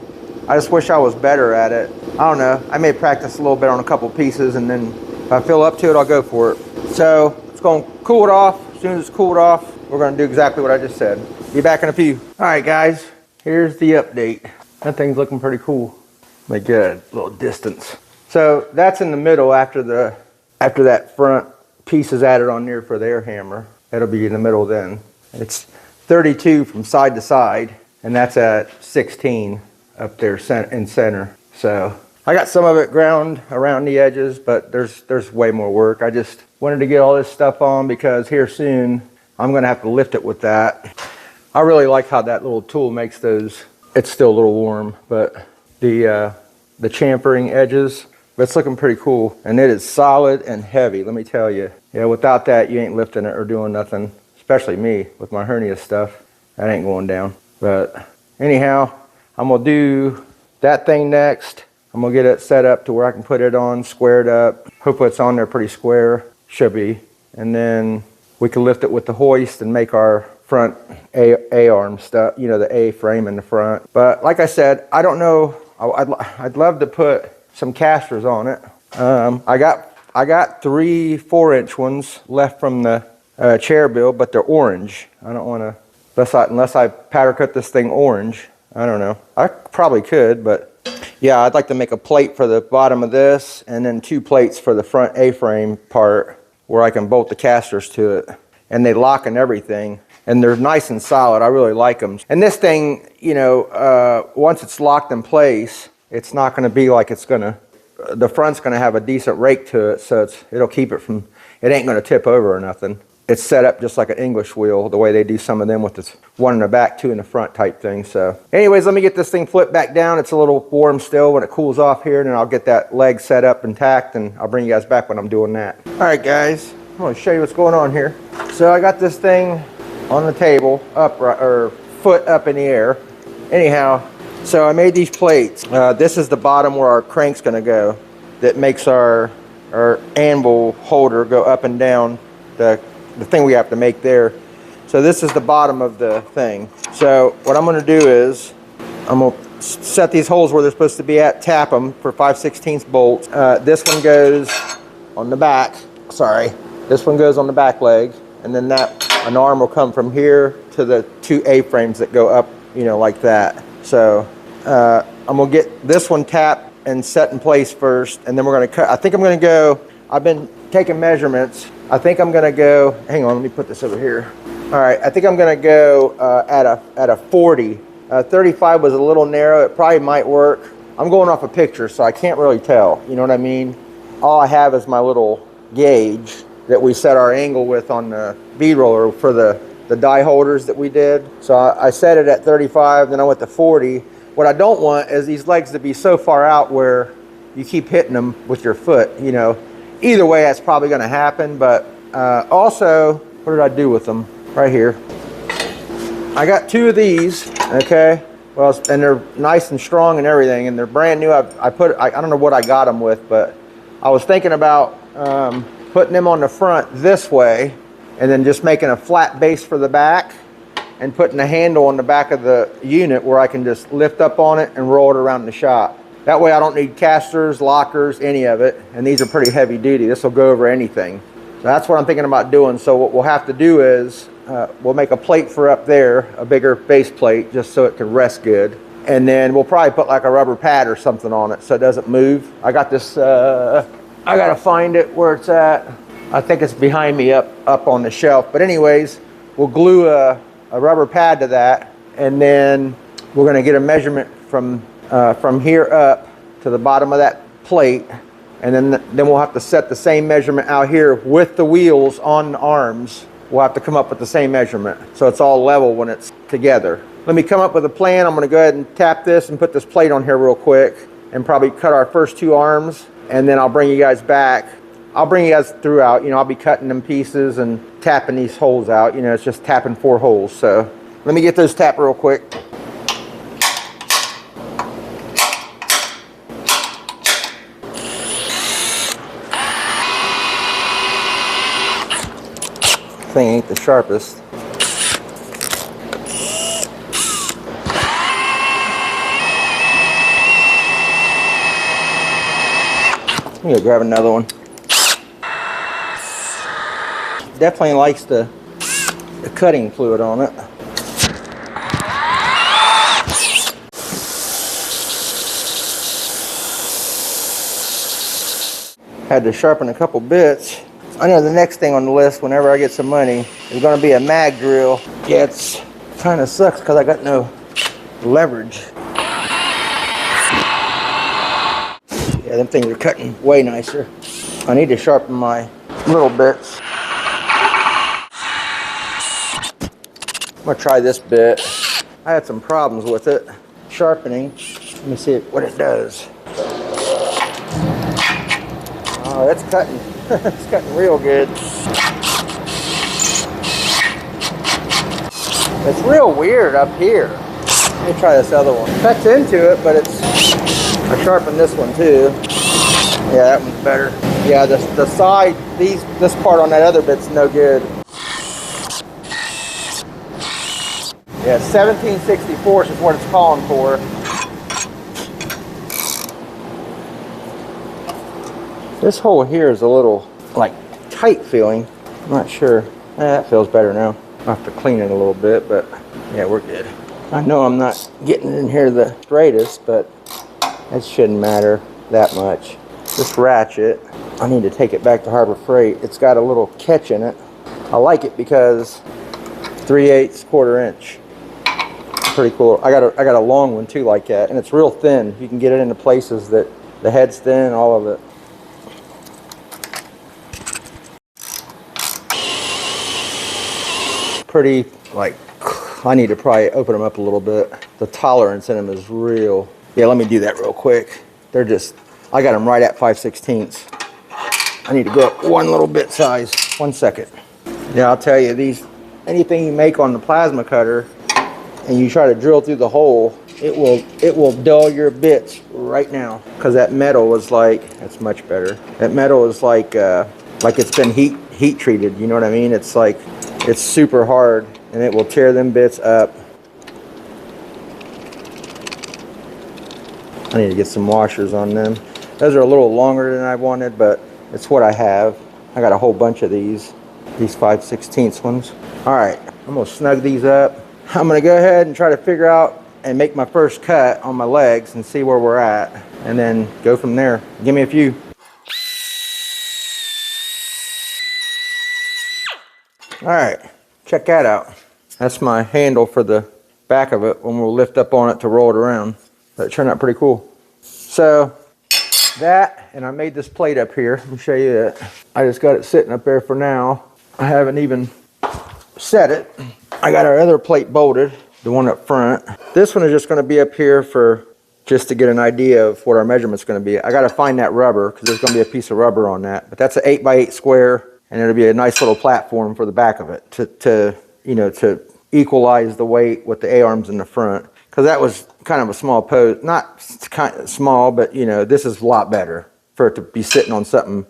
I just wish I was better at it. I don't know. I may practice a little bit on a couple pieces, and then if I feel up to it, I'll go for it. So it's going to cool it off. As soon as it's cooled off, we're going to do exactly what I just said. Be back in a few. All right, guys. Here's the update. That thing's looking pretty cool. Let me get a little distance. So that's in the middle after that front piece is added on there for the air hammer. That'll be in the middle then. It's 32 from side to side, and that's at 16 up there in center. So I got some of it ground around the edges, but there's way more work. I just wanted to get all this stuff on because here soon I'm gonna have to lift it with that. I really like how that little tool makes those. It's still a little warm, but the chamfering edges, it's looking pretty cool. And it is solid and heavy, let me tell you. Yeah, without that, you ain't lifting it or doing nothing, especially me with my hernia stuff. That ain't going down. But anyhow, I'm gonna do that thing next. I'm gonna get it set up to where I can put it on, squared up. Hopefully it's on there pretty square, should be. And then we can lift it with the hoist and make our front A-arm stuff, you know, the A-frame in the front. But like I said, I don't know, I'd love to put some casters on it. I got 3 4-inch ones left from the chair build, but they're orange. I don't wanna, unless I powder coat this thing orange. I don't know. I probably could, but yeah, I'd like to make a plate for the bottom of this and then 2 plates for the front A-frame part where I can bolt the casters to it. And they lock and everything. And they're nice and solid. I really like them. And this thing, you know, once it's locked in place, it's not going to be like the front's going to have a decent rake to it, so it'll keep it from, it ain't going to tip over or nothing. It's set up just like an English wheel, the way they do some of them with this 1 in the back, 2 in the front type thing. So anyways, let me get this thing flipped back down. It's a little warm still. When it cools off here, then I'll get that leg set up intact, and I'll bring you guys back when I'm doing that. All right, guys, I'm going to show you what's going on here. So I got this thing on the table, upright, or foot up in the air. Anyhow, so I made these plates. This is the bottom where our crank's going to go. That makes our anvil holder go up and down the thing we have to make there. So this is the bottom of the thing. So what I'm going to do is I'm going to set these holes where they're supposed to be at, tap them for 5/16 bolts. This one goes on the back. Sorry, this one goes on the back leg, and then an arm will come from here to the 2 A-frames that go up, you know, like that. So I'm going to get this one tapped and set in place first, and then we're going to cut. I think I'm going to go, I've been taking measurements. I think I'm going to go, hang on, let me put this over here. All right, I think I'm going to go at a 40. 35 was a little narrow. It probably might work. I'm going off a picture, so I can't really tell. You know what I mean? All I have is my little gauge that we set our angle with on the bead roller for the die holders that we did. So I set it at 35, then I went to 40. What I don't want is these legs to be so far out where you keep hitting them with your foot, you know. Either way, that's probably going to happen, but also, what did I do with them? Right here. I got 2 of these, okay? Well, and they're nice and strong and everything, and they're brand new. I don't know what I got them with, but I was thinking about putting them on the front this way, and then just making a flat base for the back, and putting a handle on the back of the unit where I can just lift up on it and roll it around the shop. That way I don't need casters, lockers, any of it. And these are pretty heavy duty. This will go over anything. So that's what I'm thinking about doing. So what we'll have to do is we'll make a plate for up there, a bigger base plate, just so it can rest good. And then we'll probably put like a rubber pad or something on it so it doesn't move. I got this, I gotta find it where it's at. I think it's behind me up on the shelf. But anyways, we'll glue a rubber pad to that, and then we're going to get a measurement from here up to the bottom of that plate, and then we'll have to set the same measurement out here with the wheels on the arms. We'll have to come up with the same measurement so it's all level when it's together. Let me come up with a plan. I'm going to go ahead and tap this and put this plate on here real quick, and probably cut our first 2 arms, and then I'll bring you guys back. I'll bring you guys throughout. You know, I'll be cutting them pieces and tapping these holes out. You know, it's just tapping 4 holes. So let me get those tapped real quick. thing ain't the sharpest. I'm gonna grab another one. Definitely likes the cutting fluid on it. Had to sharpen a couple bits. I know the next thing on the list whenever I get some money is going to be a mag drill. Yeah, it's kind of sucks because I got no leverage. Yeah, them things are cutting way nicer. I need to sharpen my little bits. I'm going to try this bit. I had some problems with it. Sharpening. Let me see what it does. Oh, that's cutting. It's cutting real good. It's real weird up here. Let me try this other one. Cuts into it, but it's... I sharpened this one too. Yeah, that one's better. Yeah, the side, this part on that other bit's no good. Yeah, 17/64 is what it's calling for. This hole here is a little like tight feeling. I'm not sure. That feels better now. I'll have to clean it a little bit, but yeah, we're good. I know I'm not getting it in here the straightest, but it shouldn't matter that much. This ratchet, I need to take it back to Harbor Freight. It's got a little catch in it. I like it because 3/8 1/4 inch. Pretty cool. I got a long one too like that, and it's real thin. You can get it into places that the head's thin, all of it. Pretty, like, I need to probably open them up a little bit. The tolerance in them is real. Yeah, let me do that real quick. They're just, I got them right at 5/16. I need to go up one little bit size. 1 second. Yeah, I'll tell you, anything you make on the plasma cutter and you try to drill through the hole, it will dull your bits right now. Because that metal is like, that's much better. That metal is like it's been heat treated, you know what I mean? It's like, it's super hard and it will tear them bits up. I need to get some washers on them. Those are a little longer than I wanted, but it's what I have. I got a whole bunch of these 5/16 ones. All right, I'm gonna snug these up. I'm gonna go ahead and try to figure out and make my first cut on my legs and see where we're at, and then go from there. Give me a few. All right, check that out. That's my handle for the back of it when we'll lift up on it to roll it around. That turned out pretty cool. So that, and I made this plate up here. Let me show you that. I just got it sitting up there for now. I haven't even set it. I got our other plate bolted, the one up front. This one is just going to be up here for just to get an idea of what our measurement's going to be. I got to find that rubber because there's going to be a piece of rubber on that. But that's an 8x8 square. And it'll be a nice little platform for the back of it to equalize the weight with the A-arms in the front. Because that was kind of a small post, not kind of small, but this is a lot better for it to be sitting on something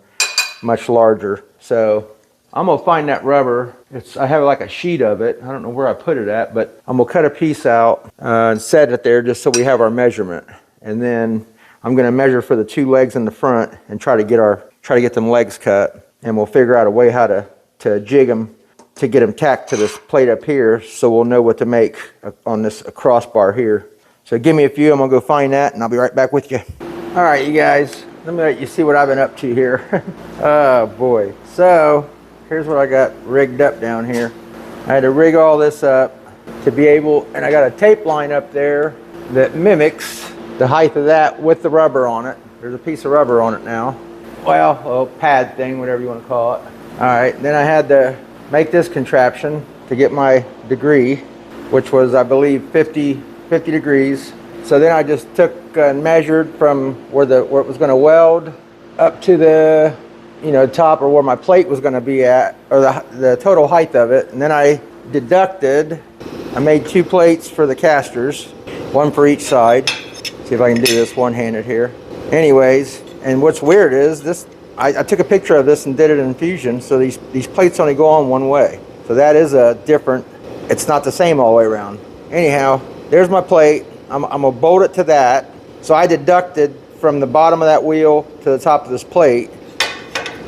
much larger. So I'm gonna find that rubber. I have like a sheet of it. I don't know where I put it at, but I'm gonna cut a piece out and set it there just so we have our measurement. And then I'm gonna measure for the 2 legs in the front and try to get them legs cut. And we'll figure out a way how to jig them to get them tacked to this plate up here, so we'll know what to make on this crossbar here. So give me a few, I'm gonna go find that, and I'll be right back with you. All right, you guys, let me let you see what I've been up to here. Oh boy. So here's what I got rigged up down here. I had to rig all this up to be able, and I got a tape line up there that mimics the height of that with the rubber on it. There's a piece of rubber on it now. Well, a pad thing, whatever you want to call it. All right, then I had to make this contraption to get my degree, which was, I believe, 50 degrees. So then I just took and measured from where it was going to weld up to the top, or where my plate was going to be at, or the total height of it. And then I deducted, I made 2 plates for the casters, 1 for each side. See if I can do this one-handed here. Anyways, and what's weird is this, I took a picture of this and did it in Fusion, so these plates only go on one way. So that is a different, it's not the same all the way around. Anyhow, there's my plate. I'm gonna bolt it to that. So I deducted from the bottom of that wheel to the top of this plate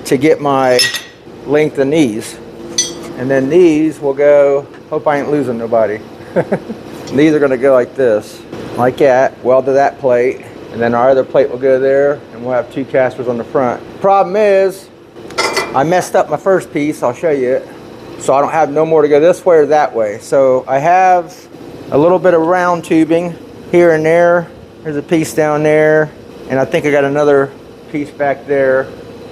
to get my length of these. And then these will go, hope I ain't losing nobody. These are gonna go like this, like that, weld to that plate. And then our other plate will go there, and we'll have 2 casters on the front. Problem is, I messed up my first piece, I'll show you it. So I don't have no more to go this way or that way. So I have a little bit of round tubing here and there. There's a piece down there, and I think I got another piece back there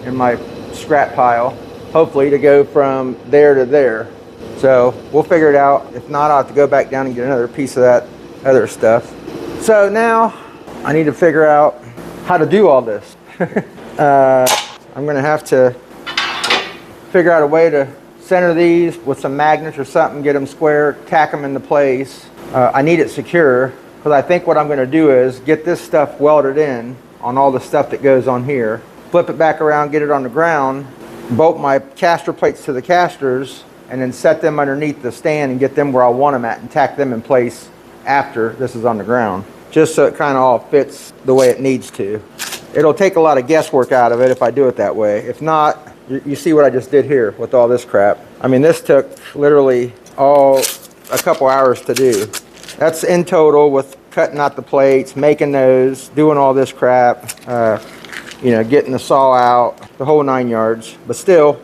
in my scrap pile, hopefully to go from there to there. So we'll figure it out. If not, I'll have to go back down and get another piece of that other stuff. So now I need to figure out how to do all this. I'm gonna have to figure out a way to center these with some magnets or something, get them square, tack them into place. I need it secure, because I think what I'm going to do is get this stuff welded in on all the stuff that goes on here, flip it back around, get it on the ground, bolt my caster plates to the casters, and then set them underneath the stand and get them where I want them at and tack them in place after this is on the ground, just so it kind of all fits the way it needs to. It'll take a lot of guesswork out of it if I do it that way. If not, you see what I just did here with all this crap. I mean, this took literally a couple hours to do. That's in total with cutting out the plates, making those, doing all this crap, you know, getting the saw out, the whole 9 yards. But still,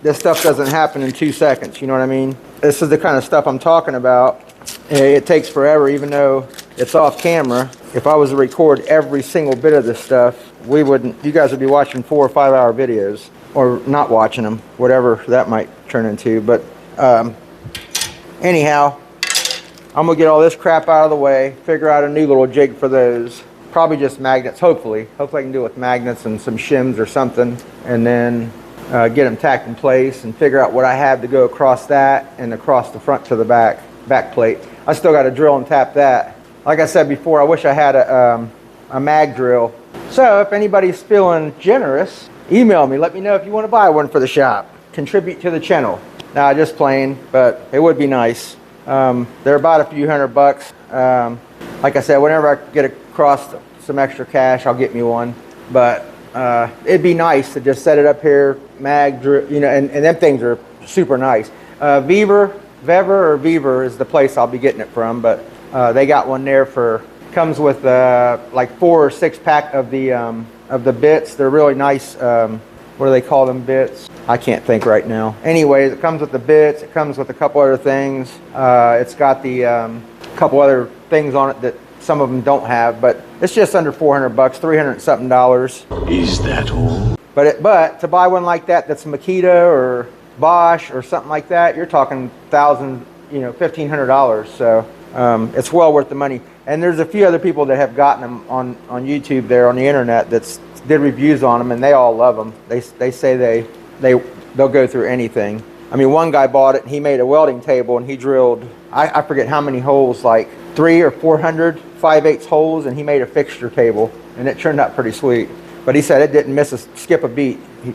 this stuff doesn't happen in 2 seconds, you know what I mean? This is the kind of stuff I'm talking about. It takes forever, even though it's off camera. If I was to record every single bit of this stuff, you guys would be watching 4 or 5 hour videos. Or not watching them, whatever that might turn into. But anyhow, I'm gonna get all this crap out of the way, figure out a new little jig for those. Probably just magnets, hopefully. Hopefully I can do it with magnets and some shims or something, and then get them tacked in place and figure out what I have to go across that and across the front to the back plate. I still got to drill and tap that. Like I said before, I wish I had a mag drill. So if anybody's feeling generous, email me, let me know if you want to buy one for the shop. Contribute to the channel. Nah, just playing, but it would be nice. They're about a few $100. Like I said, whenever I get across some extra cash, I'll get me one. But it'd be nice to just set it up here, mag, you know, and them things are super nice. Vever is the place I'll be getting it from, but they got one there comes with like 4 or 6 pack of the bits. They're really nice. What do they call them bits? I can't think right now. Anyways, it comes with the bits. It comes with a couple other things. It's got the couple other things on it that some of them don't have, but it's just under $400, $300 and something. Is that all? But to buy one like that, that's Makita or Bosch or something like that, you're talking $1,500. So it's well worth the money. And there's a few other people that have gotten them on YouTube there on the internet that did reviews on them, and they all love them. They say they'll go through anything. I mean, one guy bought it and he made a welding table and he drilled, I forget how many holes, like 300 or 400 5/8 holes, and he made a fixture table, and it turned out pretty sweet. But he said it didn't skip a beat. He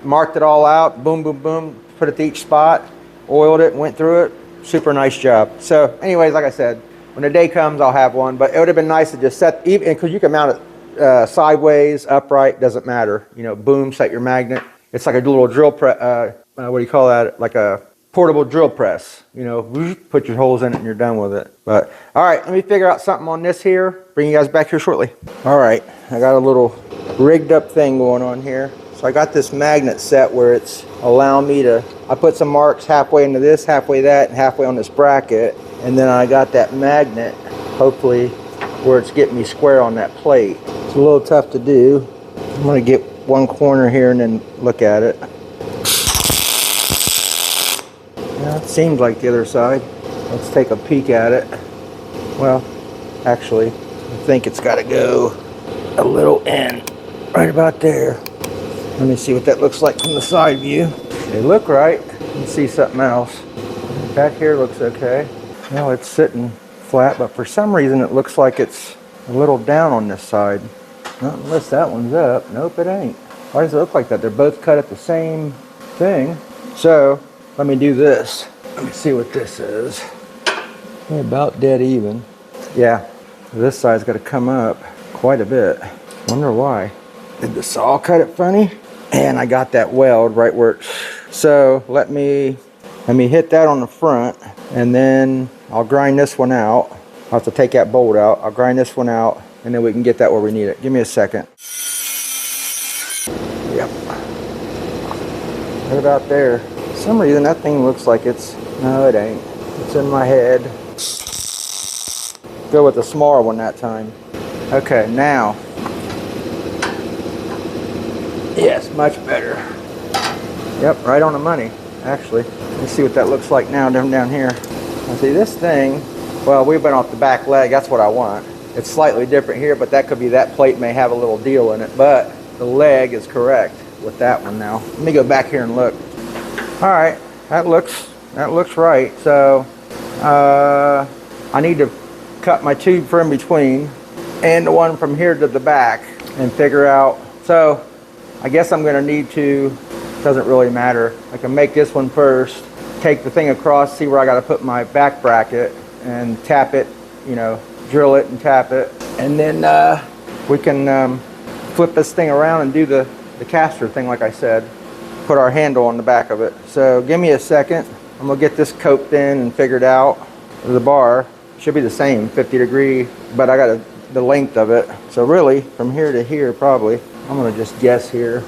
marked it all out, boom, boom, boom, put it to each spot, oiled it, went through it. Super nice job. So anyways, like I said, when the day comes, I'll have one, but it would have been nice to just set, even because you can mount it sideways, upright, doesn't matter. You know, boom, set your magnet. It's like a little drill press, what do you call that? Like a portable drill press. You know, put your holes in it and you're done with it. But all right, let me figure out something on this here. Bring you guys back here shortly. All right, I got a little rigged up thing going on here. So I got this magnet set where it's allowing me to, I put some marks halfway into this, halfway that, and halfway on this bracket. And then I got that magnet, hopefully, where it's getting me square on that plate. It's a little tough to do. I'm gonna get one corner here and then look at it. Yeah, it seems like the other side. Let's take a peek at it. Well, actually, I think it's gotta go a little in, right about there. Let me see what that looks like from the side view. They look right. Let's see something else. Back here looks okay. Well, it's sitting flat, but for some reason it looks like it's a little down on this side. Not unless that one's up. Nope, it ain't. Why does it look like that? They're both cut at the same thing. So let me do this. Let me see what this is. About dead even. Yeah, this side's got to come up quite a bit. Wonder why. Did the saw cut it funny? And I got that weld right where it... So let me hit that on the front, and then I'll grind this one out. I'll have to take that bolt out. I'll grind this one out, and then we can get that where we need it. Give me a second. Yep. Right about there. For some reason that thing looks like it's... No, it ain't. It's in my head. Go with the smaller one that time. Okay, now. Yes, much better. Yep, right on the money, actually. Let's see what that looks like now down here. Now see this thing, well, we've been off the back leg, that's what I want. It's slightly different here, but that could be that plate may have a little deal in it, but the leg is correct with that one now. Let me go back here and look. All right, that looks right. So I need to cut my tube from between and the one from here to the back and figure out. So I guess I'm gonna need to, doesn't really matter. I can make this one first, take the thing across, see where I gotta put my back bracket and tap it, you know, drill it and tap it. And then we can flip this thing around and do the caster thing like I said. Put our handle on the back of it. So give me a second. I'm gonna get this coped in and figured out. The bar should be the same, 50 degree, but I got the length of it. So really, from here to here probably, I'm gonna just guess here.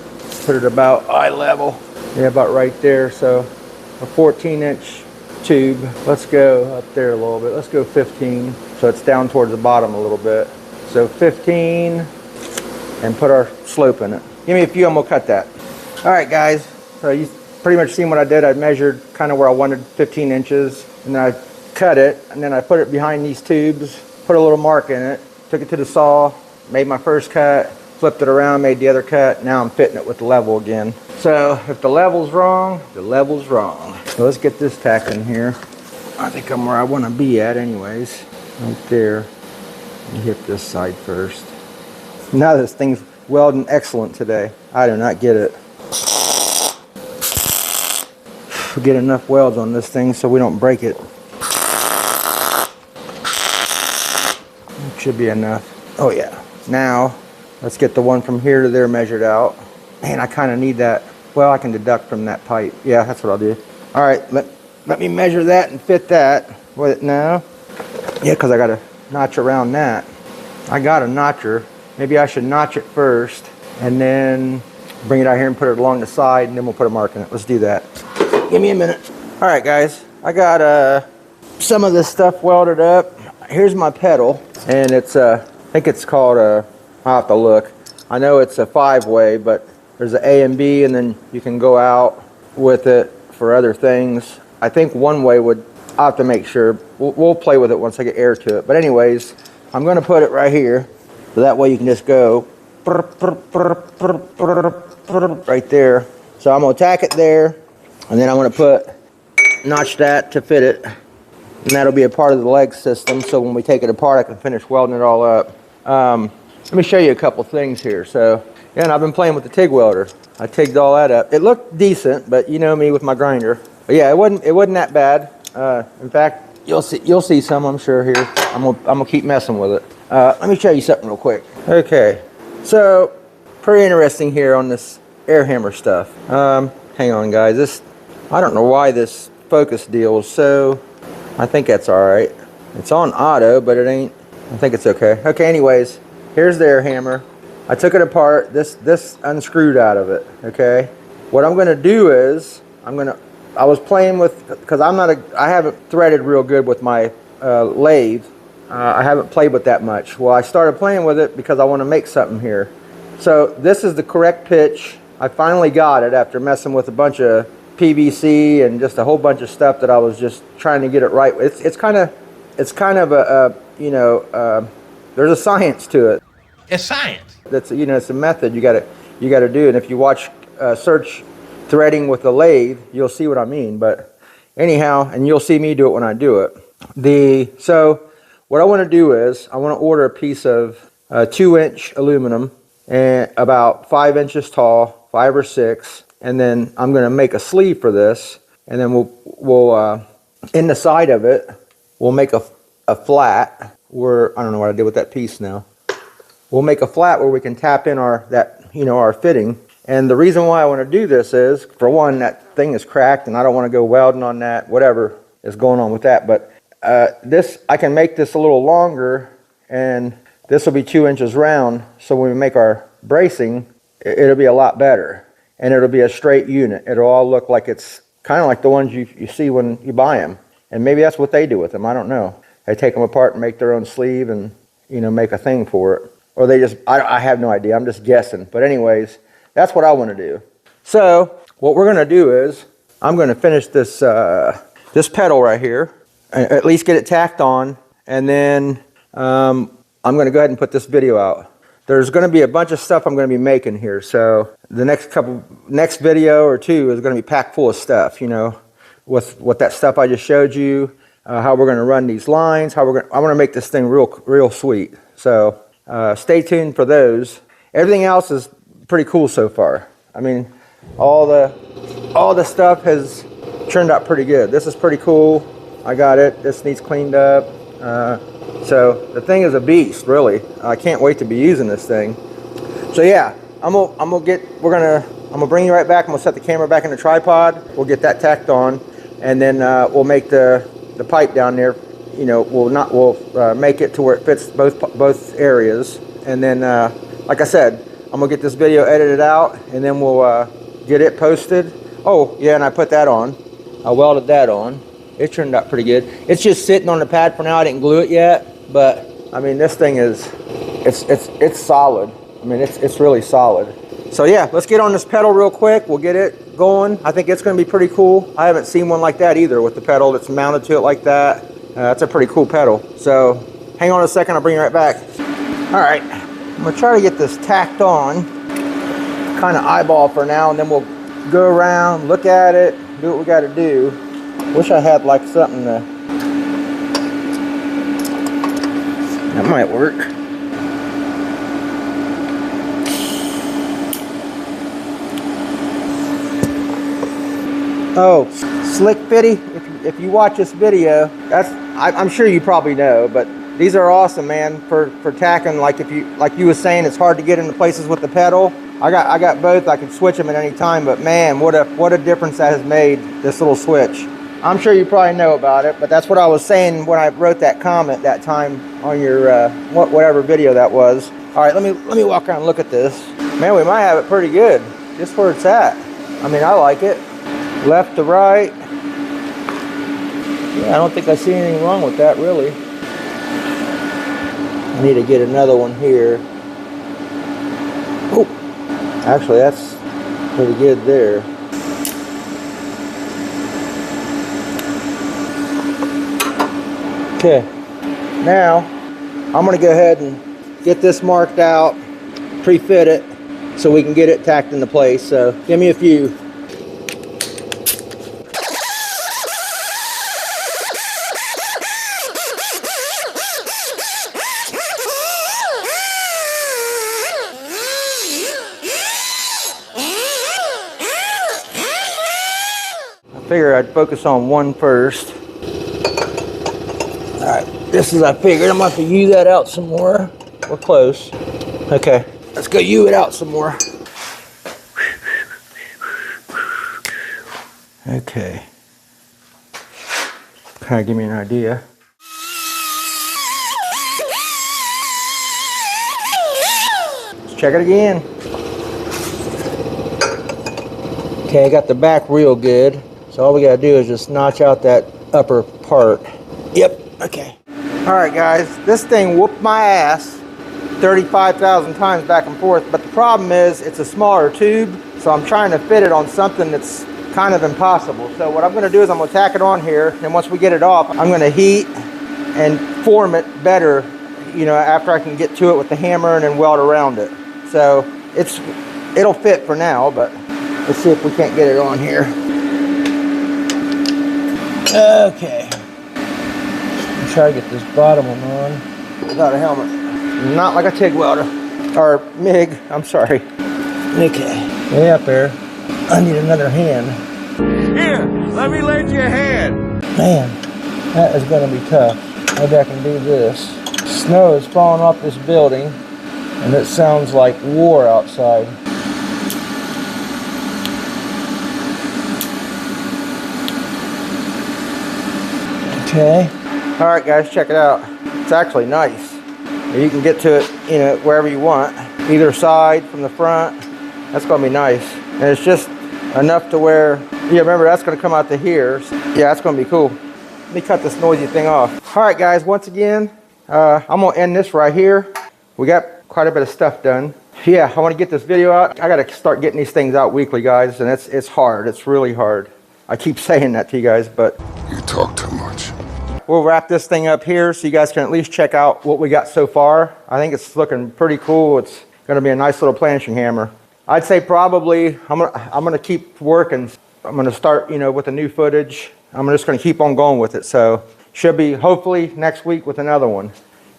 Put it about eye level. Yeah, about right there. So a 14-inch tube. Let's go up there a little bit. Let's go 15. So it's down towards the bottom a little bit. So 15, and put our slope in it. Give me a few and we'll cut that. All right, guys. So you pretty much seen what I did. I measured kind of where I wanted 15 inches, and then I cut it, and then I put it behind these tubes, put a little mark in it, took it to the saw, made my first cut, flipped it around, made the other cut. Now I'm fitting it with the level again. So if the level's wrong, the level's wrong. So let's get this tack in here. I think I'm where I want to be at anyways. Right there. Let me hit this side first. Now this thing's welding excellent today. I do not get it. We'll get enough welds on this thing so we don't break it. It should be enough. Oh yeah. Now let's get the one from here to there measured out. Man, I kind of need that. Well, I can deduct from that pipe. Yeah, that's what I'll do. All right, let me measure that and fit that with it now. Yeah, because I got to notch around that. I got a notcher. Maybe I should notch it first and then bring it out here and put it along the side, and then we'll put a mark in it. Let's do that. Give me a minute. All right, guys. I got some of this stuff welded up. Here's my pedal, and it's I think it's called I'll have to look. I know it's a 5-way, but there's an A and B, and then you can go out with it for other things. I think 1-way would, I'll have to make sure. We'll play with it once I get air to it. But anyways, I'm going to put it right here, so that way you can just go right there. So I'm going to tack it there, and then I'm going to notch that to fit it. And that'll be a part of the leg system, so when we take it apart, I can finish welding it all up. Let me show you a couple things here. So, yeah, and I've been playing with the TIG welder. I tigged all that up. It looked decent, but you know me with my grinder. But yeah, it wasn't that bad. In fact, you'll see some, I'm sure here. I'm gonna keep messing with it. Let me show you something real quick. Okay, so pretty interesting here on this air hammer stuff. Hang on, guys. I don't know why this focus deal is so. I think that's all right. It's on auto, but it ain't. I think it's okay. Okay, anyways, here's the air hammer. I took it apart. This unscrewed out of it. Okay. What I'm gonna do is I was playing with, because I haven't threaded real good with my lathe. I haven't played with that much. Well, I started playing with it because I want to make something here. So this is the correct pitch. I finally got it after messing with a bunch of PVC and just a whole bunch of stuff that I was just trying to get it right. It's kind of a there's a science to it. It's science. That's it's a method you got to do. And if you watch search threading with the lathe, you'll see what I mean. But anyhow, and you'll see me do it when I do it. So what I want to do is I want to order a piece of 2-inch aluminum and about 5 inches tall, 5 or 6. And then I'm going to make a sleeve for this. and then we'll in the side of it, we'll make a flat where, I don't know what I did with that piece now. We'll make a flat where we can tap in our fitting. And the reason why I want to do this is, for one, that thing is cracked and I don't want to go welding on that, whatever is going on with that. But I can make this a little longer, and this will be 2 inches round. So when we make our bracing, it'll be a lot better. And it'll be a straight unit. It'll all look like it's kind of like the ones you see when you buy them. And maybe that's what they do with them. I don't know. They take them apart and make their own sleeve and, make a thing for it. Or they just, I have no idea. I'm just guessing. But anyways, that's what I want to do. So what we're going to do is I'm going to finish this this pedal right here. At least get it tacked on. And then I'm going to go ahead and put this video out. There's going to be a bunch of stuff I'm going to be making here. So the next video or two is going to be packed full of stuff, with what that stuff I just showed you, how we're going to run these lines, I want to make this thing real sweet. So stay tuned for those. Everything else is pretty cool so far. I mean, all the stuff has turned out pretty good. This is pretty cool. I got it. This needs cleaned up. So the thing is a beast, really. I can't wait to be using this thing. So yeah, I'm gonna bring you right back. I'm gonna set the camera back in the tripod. We'll get that tacked on, and then we'll make the pipe down there. We'll make it to where it fits both areas. And then, like I said, I'm gonna get this video edited out, and then we'll get it posted. Oh yeah, and I put that on. I welded that on. It turned out pretty good. It's just sitting on the pad for now. I didn't glue it yet, but I mean, this thing is, it's solid. I mean, it's really solid. So yeah, let's get on this pedal real quick. We'll get it going. I think it's going to be pretty cool. I haven't seen one like that either, with the pedal that's mounted to it like that. That's a pretty cool pedal. So hang on a second. I'll bring you right back. All right, I'm going to try to get this tacked on, kind of eyeball for now, and then we'll go around, look at it, do what we got to do. Wish I had like something that might work. Oh, Slick Fitty, if you watch this video, I'm sure you probably know, but these are awesome, man, for tacking. Like you was saying, it's hard to get into places with the pedal. I got both. I can switch them at any time, but man, what a difference that has made, this little switch. I'm sure you probably know about it, but that's what I was saying when I wrote that comment that time on your whatever video that was. All right, let me walk around and look at this. Man, we might have it pretty good, just where it's at. I mean, I like it. Left to right. Yeah, I don't think I see anything wrong with that, really. I need to get another one here. Oh, actually, that's pretty good there. Okay, now I'm going to go ahead and get this marked out, pre-fit it, so we can get it tacked into place. So give me a few. I figured I'd focus on one first. Alright, this is, I figured I'm going to have to U that out some more. We're close. Okay, let's go U it out some more. Okay. Kind of give me an idea. Let's check it again. Okay, I got the back real good. So all we got to do is just notch out that upper part. Yep. Okay. All right, guys, this thing whooped my ass 35,000 times back and forth, but the problem is it's a smaller tube, so I'm trying to fit it on something that's kind of impossible. So what I'm going to do is I'm going to tack it on here, and once we get it off, I'm going to heat and form it better, after I can get to it with the hammer and then weld around it. So it'll fit for now, but let's see if we can't get it on here. Okay. Try to get this bottom one on without a helmet. Not like a TIG welder. Or MIG, I'm sorry. Okay. Way up there. I need another hand. Here, Let me lend you a hand. Man, that is going to be tough. Maybe I can do this. Snow is falling off this building, and it sounds like war outside. Okay. All right, guys, check it out. It's actually nice. You can get to it, you know, wherever you want. Either side, from the front. That's going to be nice. And it's just enough to where, yeah, remember, that's going to come out to here. Yeah, that's going to be cool. Let me cut this noisy thing off. All right, guys, once again, I'm going to end this right here. We got quite a bit of stuff done. Yeah, I want to get this video out. I got to start getting these things out weekly, guys, and it's hard. It's really hard. I keep saying that to you guys, but You talk too much. we'll wrap this thing up here so you guys can at least check out what we got so far. I think it's looking pretty cool. It's going to be a nice little planishing hammer. I'd say probably I'm gonna keep working. I'm gonna start, you know, with the new footage. I'm just gonna keep on going with it. So should be hopefully next week with another one.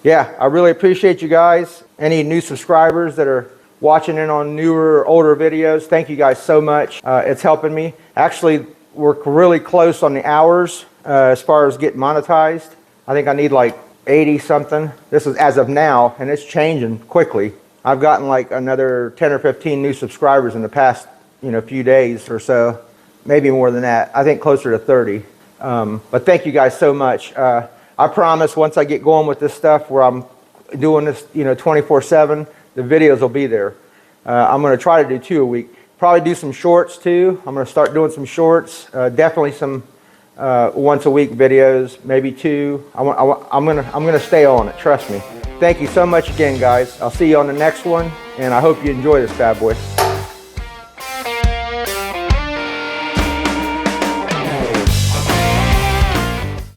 Yeah, I really appreciate you guys. Any new subscribers that are watching in on newer, older videos, thank you guys so much. It's helping me. Actually, we're really close on the hours as far as getting monetized. I think I need like 80 something. This is as of now, and it's changing quickly. I've gotten like another 10 or 15 new subscribers in the past, you know, few days or so, maybe more than that. I think closer to 30. But thank you guys so much. I promise once I get going with this stuff where I'm doing this, you know, 24/7, the videos will be there. I'm going to try to do 2 a week. Probably do some shorts too. I'm going to start doing some shorts. Definitely some once a week videos, maybe 2. I'm gonna stay on it. Trust me. Thank you so much again, guys. I'll see you on the next one, and I hope you enjoy this bad boy.